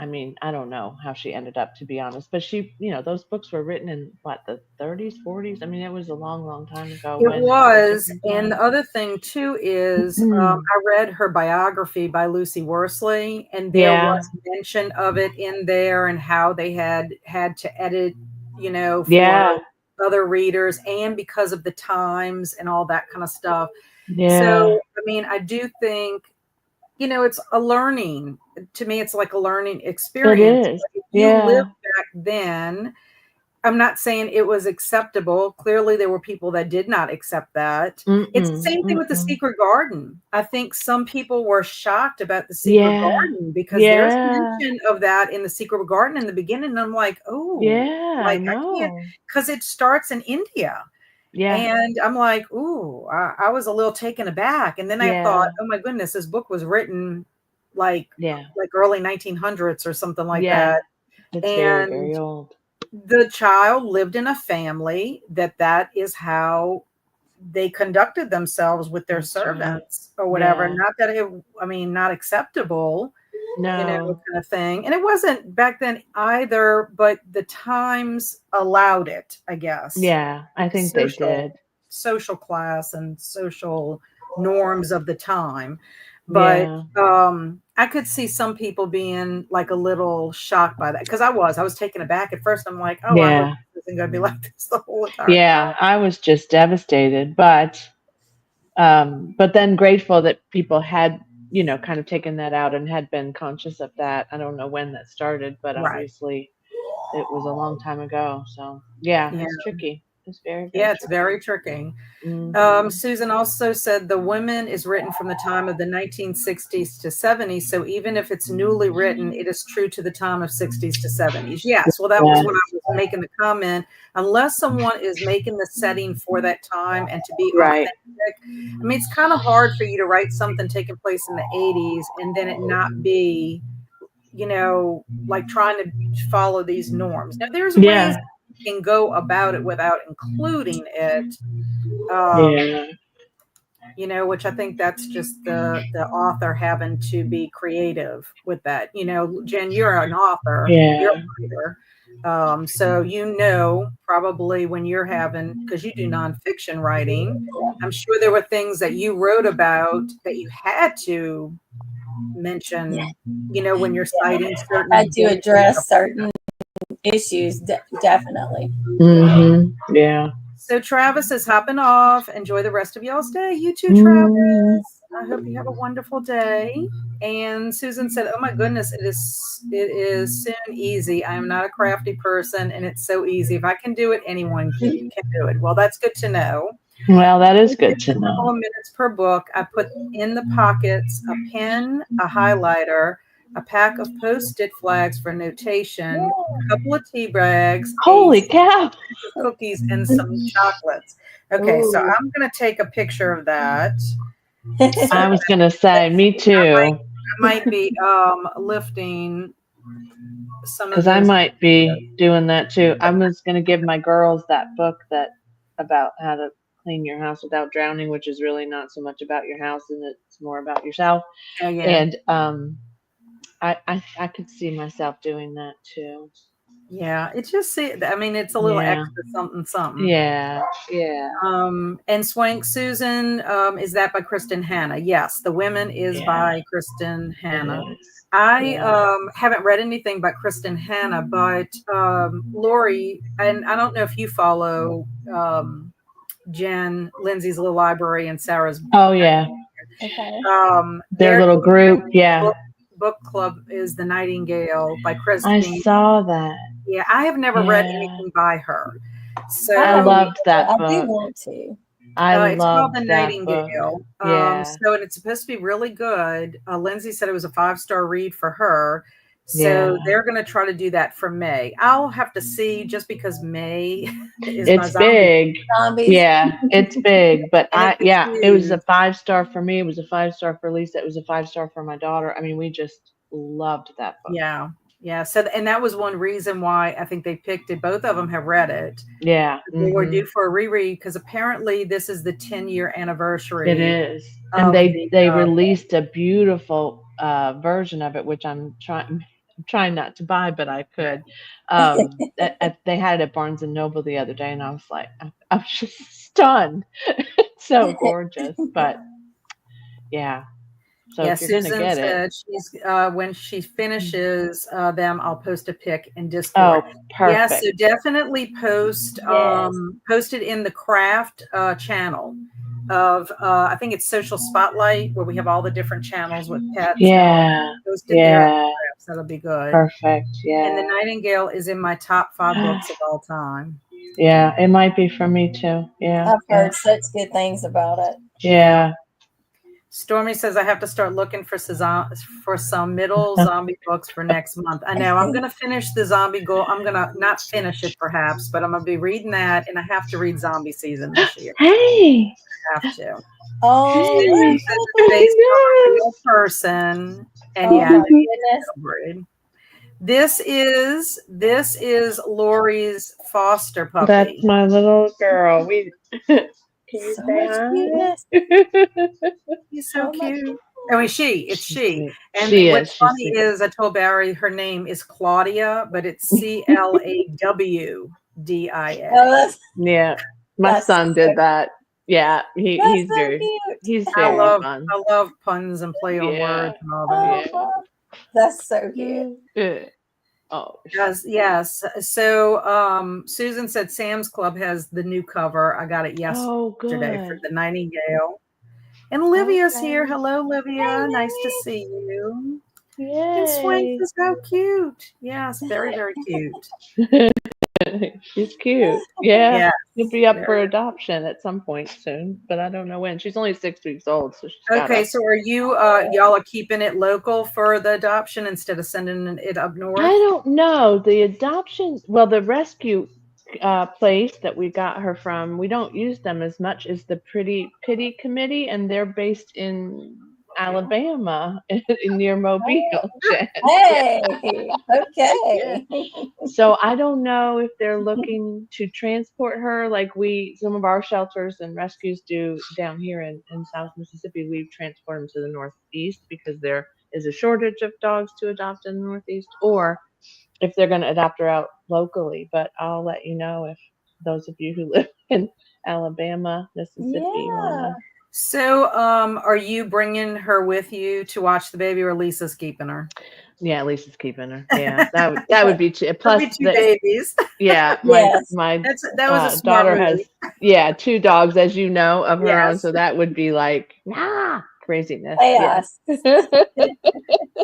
I don't know how she ended up, to be honest, but she, those books were written in the 30s, 40s. I mean, it was a long, long time ago. It was. And the other thing too is I read her biography by Lucy Worsley, and there was mention of it in there and how they had to edit, for other readers and because of the times and all that kind of stuff. So, I mean, I do think, it's a learning. To me, it's like a learning experience. It is. If you lived back then, I'm not saying it was acceptable. Clearly, there were people that did not accept that. It's the same thing with The Secret Garden. I think some people were shocked about The Secret Garden because there's mention of that in The Secret Garden in the beginning. And I'm like, oh, I can't, because it starts in India. Yeah. And I'm like, ooh, I was a little taken aback. And then I thought, oh my goodness, this book was written like early 1900s or something like that. It's very, very old. The child lived in a family that is how they conducted themselves with their servants or whatever. Not that not acceptable, kind of thing. And it wasn't back then either, but the times allowed it, I guess. Yeah, I think they did. Social class and social norms of the time. But I could see some people being like a little shocked by that because I was taken aback at first. I'm like, oh, I hope this isn't going to be like this the whole entire time. I was just devastated, but then grateful that people had, kind of taken that out and had been conscious of that. I don't know when that started, but obviously it was a long time ago. So it's tricky. It's very, very it's very tricky. Susan also said the women is written from the time of the 1960s to 70s. So even if it's newly written, it is true to the time of 60s to 70s. Yes. Well, that was when I was making the comment. Unless someone is making the setting for that time and to be authentic. I mean, it's kind of hard for you to write something taking place in the 80s and then it not be, like trying to follow these norms. Now, there's ways you can go about it without including it. Which I think that's just the author having to be creative with that. Jen, you're an author, you're a writer. So probably when you're because you do nonfiction writing, I'm sure there were things that you wrote about that you had to mention, when you're citing certain. I do address certain issues, definitely. Yeah. So Travis is hopping off. Enjoy the rest of y'all's day. You too, Travis. I hope you have a wonderful day. And Susan said, oh my goodness, it is soon easy. I am not a crafty person and it's so easy. If I can do it, anyone can do it. Well, that's good to know. Well, that is good to know. 4 minutes per book. I put in the pockets a pen, a highlighter, a pack of Post-it flags for notation, a couple of tea bags, holy cow, cookies, and some chocolates. Okay, so I'm going to take a picture of that. I was going to say, me too. I might be lifting some of because I might be doing that too. I was going to give my girls that book about how to clean your house without drowning, which is really not so much about your house and it's more about yourself. And I could see myself doing that too. Yeah, it's just I mean, it's a little Yeah. extra something. Yeah. Yeah. And Swank Susan, is that by Kristen Hanna? Yes, The Women is Yeah. by Kristen Hanna. It is. I haven't read anything by Kristen Hanna, but Laurie, and I don't know if you follow Jen, Lindsay's Little Library, and Sarah's Oh yeah. Okay. Their little group. Yeah. book club is The Nightingale by I Kristen. saw that. Yeah, I have never read Yeah. anything by her. So I loved that I book. do want to. I it's called loved The that book. Nightingale. Yeah. So and it's supposed to be really good. Lindsay said it was a 5-star read for her. So Yeah. they're going to try to do that for May. I'll have to see, just because May is my It's zombie. big. Zombies. Yeah, it's big. But And it's it was a huge. 5-star for me. It was a 5-star for Lisa. It was a 5-star for my daughter. I mean, we just loved that book. Yeah. Yeah. So, and that was one reason why I think they picked it. Both of them have read it. Yeah. They were due for a reread because apparently this is the 10-year anniversary. It is. And they released a beautiful version of it, which I'm trying not to buy, but I could. They had it at Barnes and Noble the other day, and I was like, I was just stunned. It's so gorgeous. But yeah. So yeah, if you're Susan gonna get said it, she's when she finishes them, I'll post a pic in Discord. oh, perfect. Yes, so definitely post post it in the craft channel of I think it's Social Spotlight, where we have all the different channels with pets. Yeah. Post it there. Yeah. That'll be good. Perfect. Yeah. And The Nightingale is in my top 5 books of all time. Yeah, it might be for me too. Yeah. I've heard such good things about it. Yeah. Stormy says I have to start looking for some middle zombie books for next month. I know I'm going to finish the zombie goal. I'm going to not finish it perhaps, but I'm going to be reading that, and I have to read zombie season this year. Hey. I have to. Hey. Based on a real person, and my goodness. This is Laurie's foster puppy. That's my little girl. Can you So say much hi? He's so much cute. I mean, it's she. And She what's is. funny is I told Barry her name is Claudia, but it's CLAWDIA. Yeah, my son did that. Yeah, he's so very cute. he's very fun. I love puns and play on words and all that. That's so cute. Oh, yes. So Susan said Sam's Club has the new cover. I got it yesterday for The Nightingale. And Olivia's here. Hello, Olivia. Hey, nice to see you. Yay. And Swank is so cute. Yes, very, very cute. She's cute. Yeah. She'll be up very for adoption at some point soon, but I don't know when. She's only 6 weeks old, so she's okay. So are you y'all are keeping it local for the adoption instead of sending it up north? I don't know. The adoption, well, the rescue place that we got her from, we don't use them as much as the Pretty Pity Committee, and they're based in Alabama, near Mobile. Hey, okay. So I don't know if they're looking to transport her like some of our shelters and rescues do down here in South Mississippi. We transport them to the Northeast because there is a shortage of dogs to adopt in the Northeast, or if they're going to adopt her out locally. But I'll let you know if those of you who live in Alabama, Mississippi want to. So, are you bringing her with you to watch the baby, or Lisa's keeping her? Yeah, Lisa's keeping her. Yeah, that would be plus two babies. Yeah, my that was a smart daughter movie. has 2 dogs, as you know, of her own. So that would be like craziness. Chaos.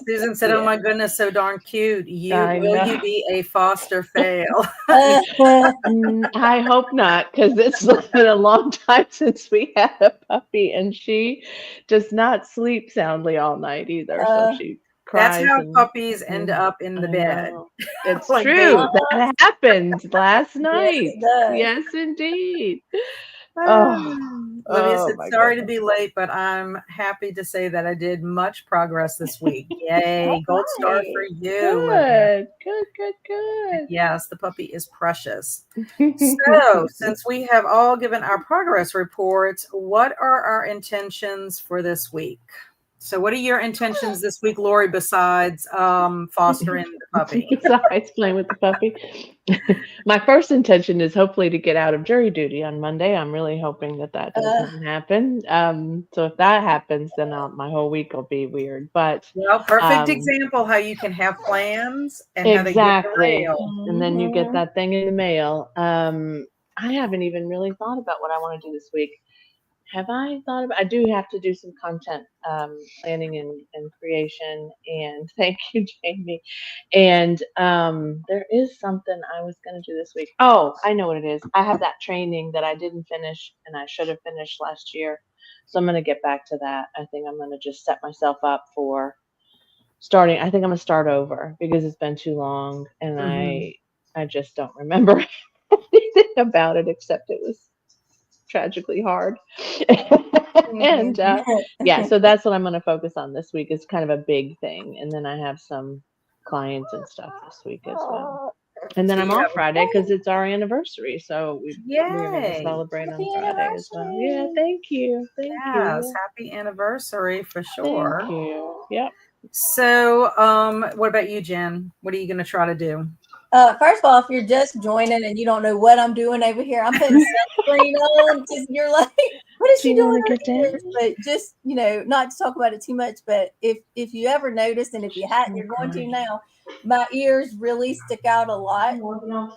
Susan said, "Oh my goodness, so darn cute. Will you be a foster fail?" I hope not, because it's been a long time since we had a puppy, and she does not sleep soundly all night either. So she cries. That's how puppies end up in the bed. It's true. That happened last night. Yes, indeed. Olivia said, sorry to be late, but I'm happy to say that I did much progress this week. Yay. Gold star for you. Good. Yes, the puppy is precious. So, since we have all given our progress reports, what are our intentions for this week? So what are your intentions this week, Laurie, besides fostering the puppy? Besides playing with the puppy. My first intention is hopefully to get out of jury duty on Monday. I'm really hoping that doesn't happen. So if that happens, then my whole week will be weird. But well, perfect example how you can have plans and how they get in the mail. And then you get that thing in the mail. I haven't even really thought about what I want to do this week. Have I thought about? I do have to do some content planning and creation. And thank you, Jamie. And there is something I was going to do this week. Oh, I know what it is. I have that training that I didn't finish, and I should have finished last year. So I'm going to get back to that. I think I'm going to just set myself up for starting. I think I'm going to start over because it's been too long, and I just don't remember anything about it except it was tragically hard. And so that's what I'm going to focus on this week. Is kind of a big thing, and then I have some clients and stuff this week as well. And then I'm off Friday because it's our anniversary, so we're going to celebrate on Friday as well. Yeah, thank you. Yes, happy anniversary for sure. Thank you. Yep. So, what about you, Jen? What are you going to try to do? First of all, if you're just joining and you don't know what I'm doing over here, I'm putting sunscreen on because you're like, what is she doing? But just, not to talk about it too much, but if you ever noticed, and if you hadn't, you're going to now, my ears really stick out a lot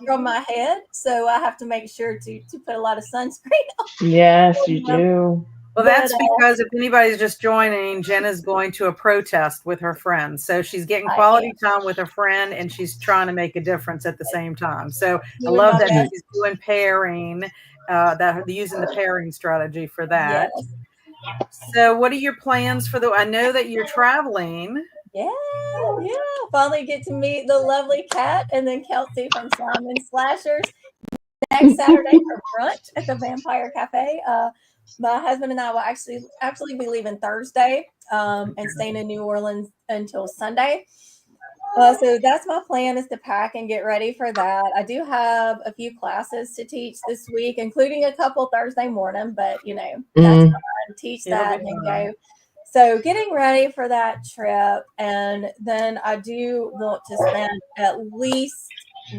from my head. So I have to make sure to put a lot of sunscreen on. Yes, you do. Well, that's because if anybody's just joining, Jen is going to a protest with her friends. So she's getting quality time with her friend, and she's trying to make a difference at the same time. So I love that she's doing pairing, using the pairing strategy for that. Yes. So what are your plans for I know that you're traveling. Yeah. Finally get to meet the lovely Kat and then Kelsey from Simon Slashers next Saturday for brunch at the Vampire Cafe. My husband and I will actually be leaving Thursday and staying in New Orleans until Sunday. So that's my plan, is to pack and get ready for that. I do have a few classes to teach this week, including a couple Thursday morning, but that's fine. Teach that and then go. So getting ready for that trip. And then I do want to spend at least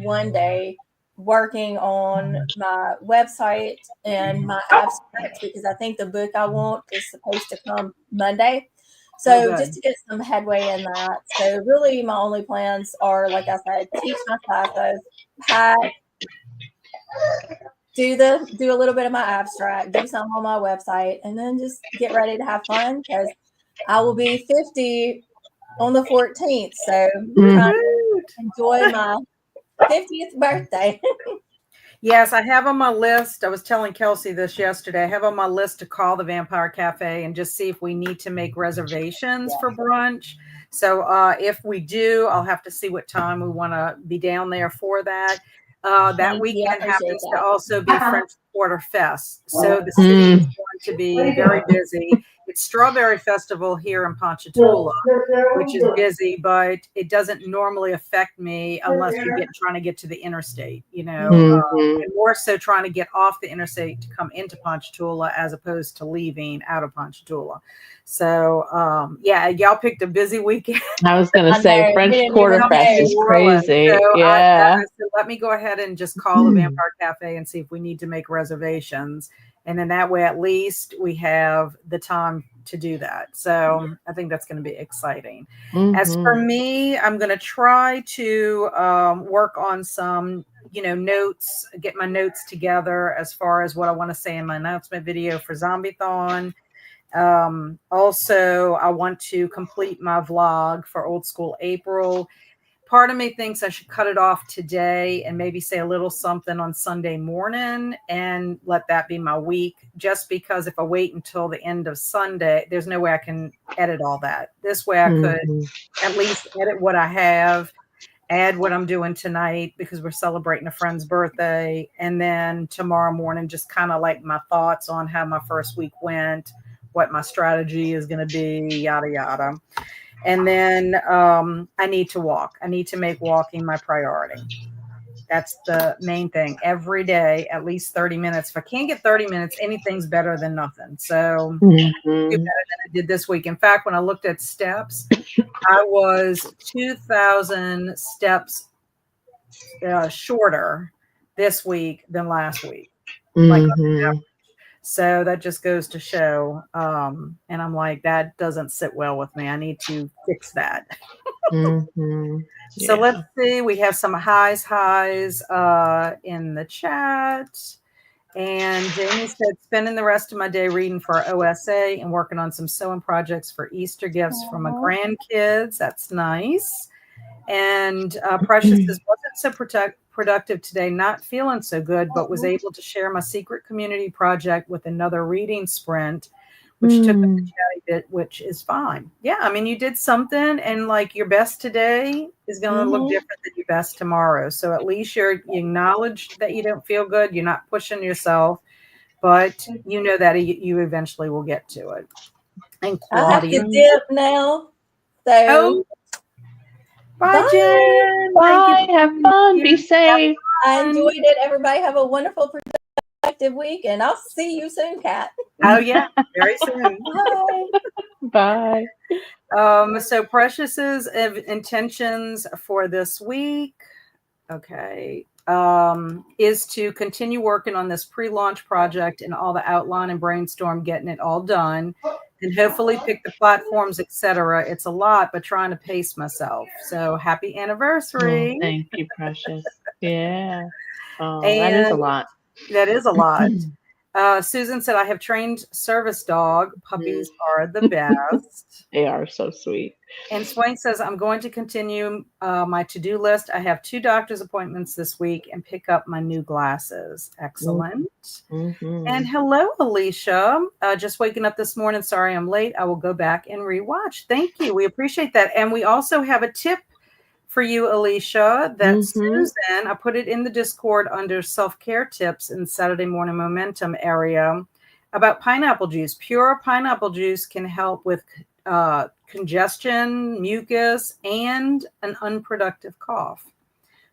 one day working on my website and my abstracts, because I think the book I want is supposed to come Monday. So just to get some headway in that. So really my only plans are, like I said, teach my classes, pack, do a little bit of my abstract, do some on my website, and then just get ready to have fun, because I will be 50 on the 14th. So trying to enjoy my 50th birthday. Yes, I have on my list. I was telling Kelsey this yesterday. I have on my list to call the Vampire Cafe and just see if we need to make reservations for brunch. So if we do, I'll have to see what time we want to be down there for that. That weekend happens to also be French Quarter Fest. So the city is going to be very busy. It's Strawberry Festival here in Ponchatoula, which is busy, but it doesn't normally affect me unless you're trying to get to the interstate, and more so trying to get off the interstate to come into Ponchatoula as opposed to leaving out of Ponchatoula. So, y'all picked a busy weekend. I was going to say French Quarter Fest is crazy. So I said, let me go ahead and just call the Vampire Cafe and see if we need to make reservations. And then that way, at least we have the time to do that. So I think that's going to be exciting. As for me, I'm going to try to work on some, notes, get my notes together as far as what I want to say in my announcement video for Zombiethon. Also, I want to complete my vlog for Old School April. Part of me thinks I should cut it off today and maybe say a little something on Sunday morning and let that be my week, just because if I wait until the end of Sunday, there's no way I can edit all that. This way I could at least edit what I have, add what I'm doing tonight because we're celebrating a friend's birthday, and then tomorrow morning just kind of like my thoughts on how my first week went, what my strategy is going to be, yada, yada. And then I need to walk. I need to make walking my priority. That's the main thing. Every day, at least 30 minutes. If I can't get 30 minutes, anything's better than nothing. So do better than I did this week. In fact, when I looked at steps, I was 2,000 steps shorter this week than last week. Like, so that just goes to show. And I'm like, that doesn't sit well with me. I need to fix that. So let's see. We have some highs in the chat. And Jamie said, spending the rest of my day reading for OSA and working on some sewing projects for Easter gifts for my grandkids. That's nice. And Precious says, wasn't so productive today, not feeling so good, but was able to share my secret community project with another reading sprint, which took a chatty bit, which is fine. Yeah, I mean, you did something, and like your best today is going to look different than your best tomorrow. So at least you acknowledge that you don't feel good. You're not pushing yourself, but you know that you eventually will get to it. And Claudia, I have to dip now. So bye, Jen. Bye. Have fun. Be safe. I enjoyed it. Everybody have a wonderful, productive week, and I'll see you soon, Kat. Oh yeah, very soon. Bye. Bye. So Precious's intentions for this week, okay, is to continue working on this pre-launch project and all the outline and brainstorm, getting it all done, and hopefully pick the platforms, etc. It's a lot, but trying to pace myself. So happy anniversary. Oh, thank you, Precious. Yeah. Oh, that is a lot. That is a lot. Susan said, I have trained service dog. Puppies are the best. They are so sweet. And Swain says, I'm going to continue my to-do list. I have 2 doctor's appointments this week and pick up my new glasses. Excellent. And hello, Alicia. Just waking up this morning. Sorry I'm late. I will go back and rewatch. Thank you. We appreciate that. And we also have a tip for you, Alicia, that Susan, I put it in the Discord under self-care tips in Saturday Morning Momentum area about pineapple juice. Pure pineapple juice can help with congestion, mucus, and an unproductive cough.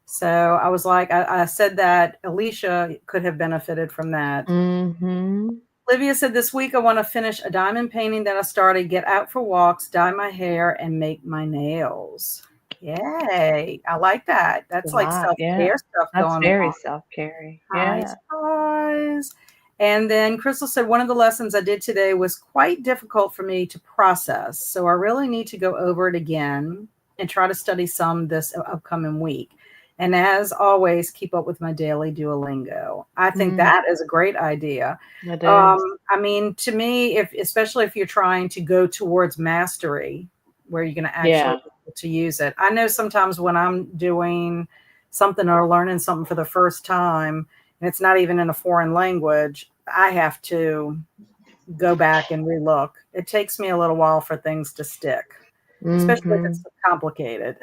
So I was like, I said that Alicia could have benefited from that. Olivia said, this week I want to finish a diamond painting that I started, get out for walks, dye my hair, and make my nails. Yay. I like that. That's like self-care stuff going on. That's very self-care. Yeah. Nice. And then Crystal said, one of the lessons I did today was quite difficult for me to process. So I really need to go over it again and try to study some this upcoming week. And as always, keep up with my daily Duolingo. I think that is a great idea. It is. I mean, to me, especially if you're trying to go towards mastery, where you're going to actually to use it. I know sometimes when I'm doing something or learning something for the first time, and it's not even in a foreign language, I have to go back and relook. It takes me a little while for things to stick, especially if it's complicated.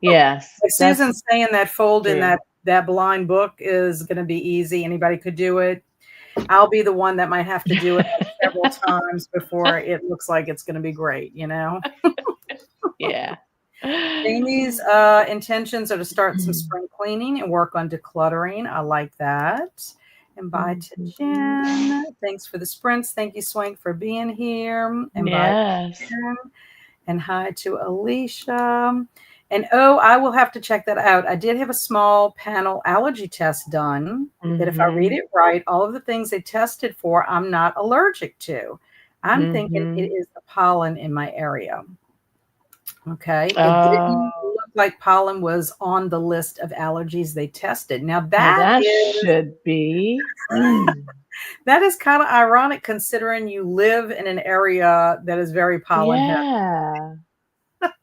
Yes. Like Susan's saying that fold in that blind book is going to be easy. Anybody could do it. I'll be the one that might have to do it several times before it looks like it's going to be great, you know? Yeah. Amy's intentions are to start some spring cleaning and work on decluttering. I like that. And bye to Jen. Thanks for the sprints. Thank you, Swank, for being here. And bye to Jen. And hi to Alicia. And I will have to check that out. I did have a small panel allergy test done that if I read it right, all of the things they tested for, I'm not allergic to. I'm thinking it is the pollen in my area. Okay. It didn't look like pollen was on the list of allergies they tested. Now that should be. That is kind of ironic considering you live in an area that is very pollen heavy.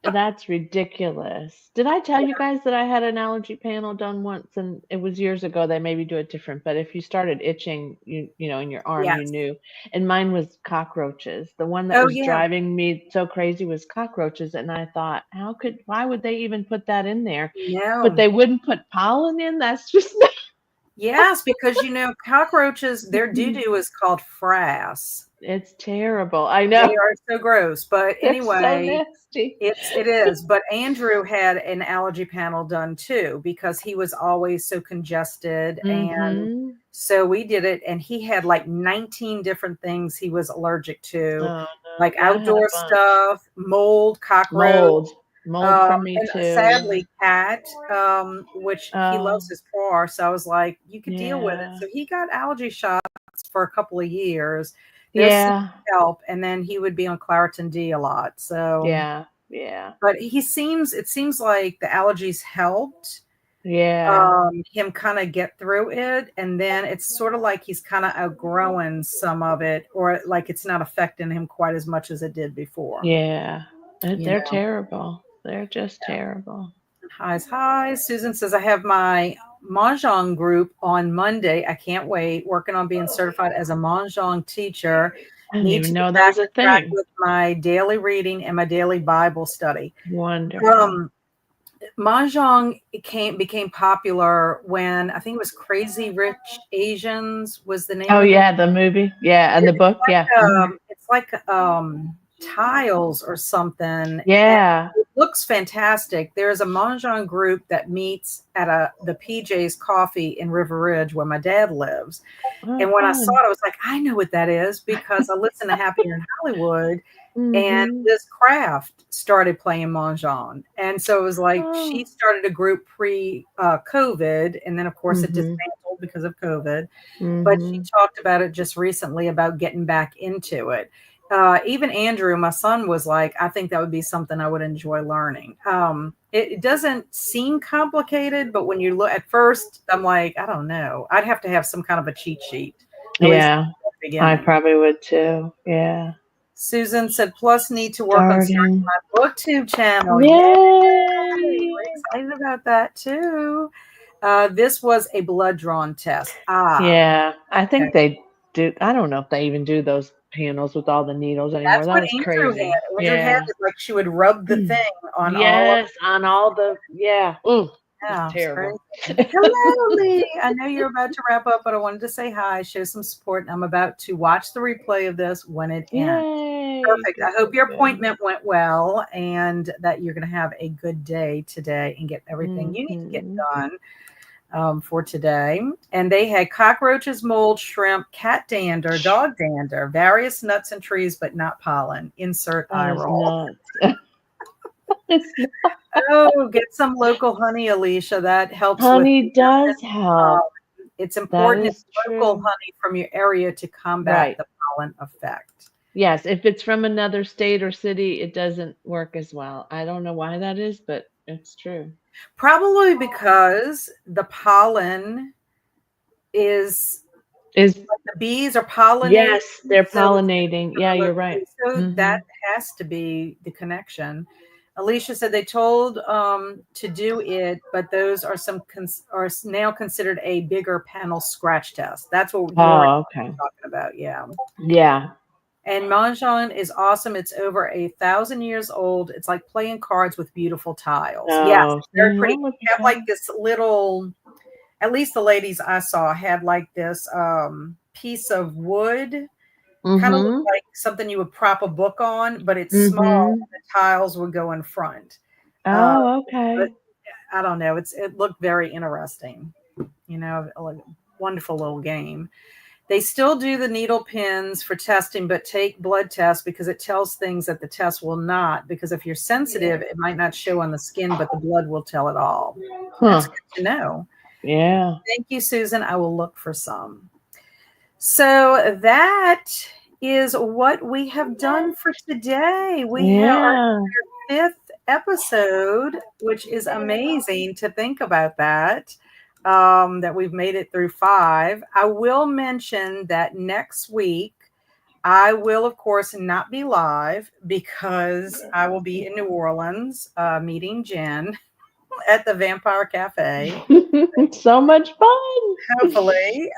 That's ridiculous. Did I tell you guys that I had an allergy panel done once, and it was years ago? They maybe do it different, but if you started itching, you know, in your arm, you knew. And mine was cockroaches. The one that was driving me so crazy was cockroaches, and I thought, why would they even put that in there? No. But they wouldn't put pollen in. That's just Yes, because cockroaches, their doo-doo is called frass. It's terrible. I They know. are so gross. But They're so anyway, nasty. it is. But Andrew had an allergy panel done too because he was always so congested. And Mm-hmm. so we did it, and he had like 19 different things he was allergic to, Oh no. like Yeah, I had a outdoor bunch. stuff, mold, cockroach, Mold from me and too. sadly cat, which he loves Oh, his paw. So I was like, you could deal with it. yeah. So he got allergy shots for a couple of years. Those seemed Yeah. to help, and then he would be on Claritin D a lot. So, Yeah. Yeah. but it seems like the allergies helped Yeah. him kind of get through it, and then it's sort of like he's kind of outgrowing some of it, or like it's not affecting him quite as much as it did before. Yeah. You They're know, terrible. They're just terrible. hi. Susan says I have my Mahjong group on Monday. I can't wait. Working on being certified as a Mahjong teacher. I didn't Need even to know get that back was a on track thing. with my daily reading and my daily Bible study. Wonderful. Mahjong became popular when I think it was Crazy Rich Asians was the name Oh of the. yeah, the movie. Yeah, and the book. Yeah. Mhm. It's like tiles or something, and Yeah. it looks fantastic. There's a Mahjong group that meets at the PJ's Coffee in River Ridge where my dad lives. Oh, And when I saw fun. it, I was like, I know what that is because I listen to Happier in Hollywood, and Mm-hmm. Liz Craft started playing Mahjong. And so it was like she Oh. started a group pre COVID, and then of course it Mm-hmm. dismantled because of COVID. But she Mm-hmm. talked about it just recently about getting back into it. Even Andrew, my son, was like, I think that would be something I would enjoy learning. It doesn't seem complicated, but when you look at first, I'm like, I don't know. I'd have to have some kind of a cheat sheet, at least Yeah, at the I beginning. probably would too. Yeah. Susan said, plus need to work on starting Starting. my booktube channel. Yay! Yay! We're excited about that too. This was a blood drawn test. Yeah, I Okay. think they do. I don't know if they even do those panels with all the needles anymore. That's That what was Andrew crazy. had. Andrew had Yeah. it like she would rub the thing on all of Yes, on all the, yeah. Ooh, it's yeah, it's crazy. terrible. Hello, Lee. I know you're about to wrap up, but I wanted to say hi, show some support. I'm about to watch the replay of this when it ends. Yay. Perfect. I Good, hope your good. appointment went well and that you're going to have a good day today and get everything you need to get done for today. And they had cockroaches, mold, shrimp, cat dander, dog dander, various nuts and trees, but not pollen. Insert eye That is roll. nuts. It's nuts. Oh, get some local honey, Alicia. That helps with Honey does help. it's That important it's is local true. honey from your area to combat Right. the pollen effect. Yes, if it's from another state or city, it doesn't work as well. I don't know why that is, but it's true. Probably because the pollen is Is the bees are pollinating. Yes, they're So pollinating. Yeah, you're right. so that Mhm. has to be the connection. Alicia said they told to do it, but those are are now considered a bigger panel scratch test. That's what Laurie Oh, was okay. talking about. Yeah. Yeah. And Mahjong is awesome. It's over 1,000 years old. It's like playing cards with beautiful tiles. Yes, Oh, it's very see, pretty. that would be You have like fun. this little, at least the ladies I saw had like this piece of wood, kind of looked Mhm. like something you would prop a book on, but it's small. Mhm. The tiles would go in front. Uh, Oh, but okay. I don't know. It looked very interesting. A wonderful little game. They still do the needle pins for testing, but take blood tests because it tells things that the test will not. Because if you're sensitive, it might not show on the skin, but the blood will tell it all. That's Huh. good to know. Yeah. Thank you, Susan. I will look for some. So that is what we have done for today. We have our Yeah. 5th episode, which is amazing to think about that. That we've made it through 5. I will mention that next week I will, of course, not be live because I will be in New Orleans meeting Jen at the Vampire Cafe. So much fun. Hopefully.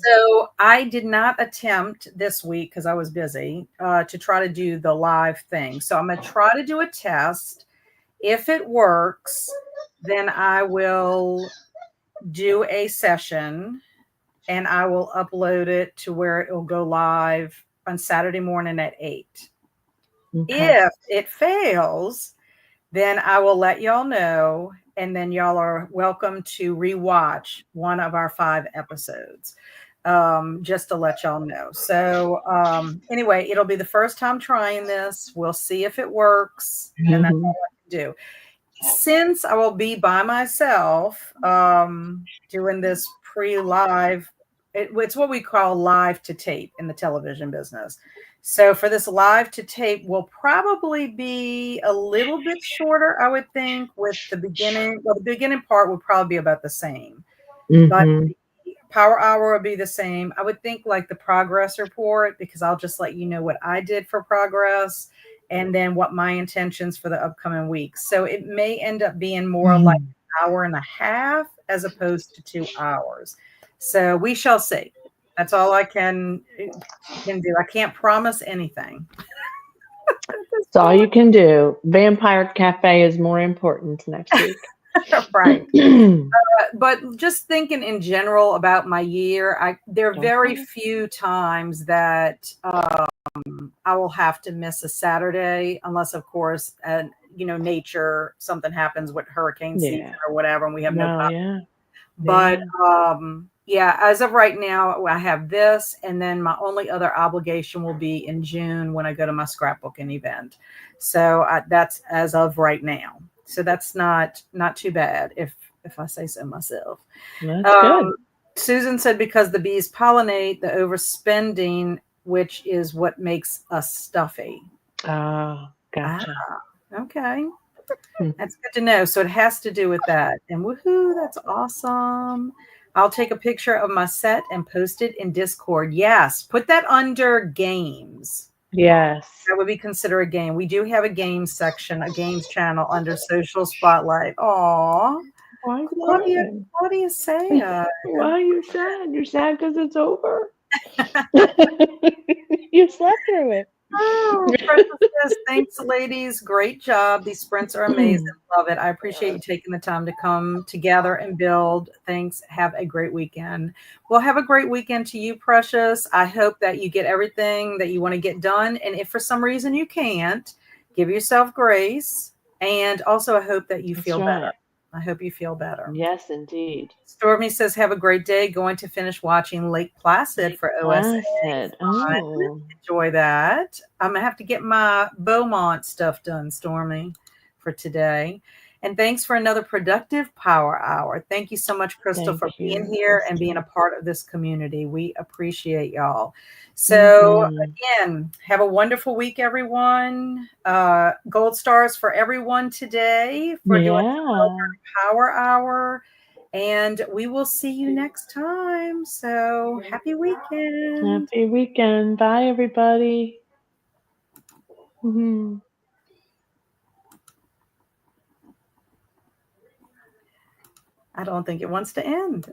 So I did not attempt this week because I was busy to try to do the live thing. So I'm going to try to do a test. If it works, then I will do a session and I will upload it to where it will go live on Saturday morning at 8. Okay. If it fails, then I will let y'all know, and then y'all are welcome to rewatch one of our 5 episodes, just to let y'all know. So anyway, it'll be the first time trying this. We'll see if it works, and that's all I can do. Since I will be by myself doing this pre-live, it's what we call live to tape in the television business. So for this live to tape will probably be a little bit shorter, I would think, with the beginning. Well, the beginning part would probably be about the same, but the power hour will be the same. I would think like the progress report, because I'll just let you know what I did for progress and then what my intentions for the upcoming weeks. So it may end up being more like an hour and a half as opposed to 2 hours. So we shall see. That's all I can do. I can't promise anything. That's all you can do. Vampire Cafe is more important next week. Right. But just thinking in general about my year, there are very few times that I will have to miss a Saturday, unless, of course, nature, something happens with hurricane season or whatever, and we have no power. But yeah, as of right now, I have this, and then my only other obligation will be in June when I go to my scrapbooking event. So that's as of right now. So that's not too bad, if I say so myself. That's good. Susan said because the bees pollinate, the overspending, which is what makes us stuffy. Oh, gotcha. Okay. That's good to know. So it has to do with that. And woohoo, that's awesome. I'll take a picture of my set and post it in Discord. Yes, put that under games. Yes. That would be considered a game. We do have a games section, a games channel under Social Spotlight. Aw. What do you say? Why are you sad? You're sad because it's over? You slept through it. Oh, Princess, thanks, ladies. Great job. These sprints are amazing. Love it. I appreciate you taking the time to come together and build. Thanks. Have a great weekend. Well, have a great weekend to you, Precious. I hope that you get everything that you want to get done. And if for some reason you can't, give yourself grace. And also, I hope that you feel better. I hope you feel better. Yes, indeed. Stormy says, have a great day. Going to finish watching Lake Placid for OSA. Oh. Enjoy that. I'm going to have to get my Beaumont stuff done, Stormy, for today. And thanks for another productive power hour. Thank you so much, Crystal, for being here and being a part of this community. We appreciate y'all. So again, have a wonderful week, everyone. Gold stars for everyone today for doing the power hour. And we will see you next time. So happy weekend. Happy weekend. Bye, everybody. I don't think it wants to end.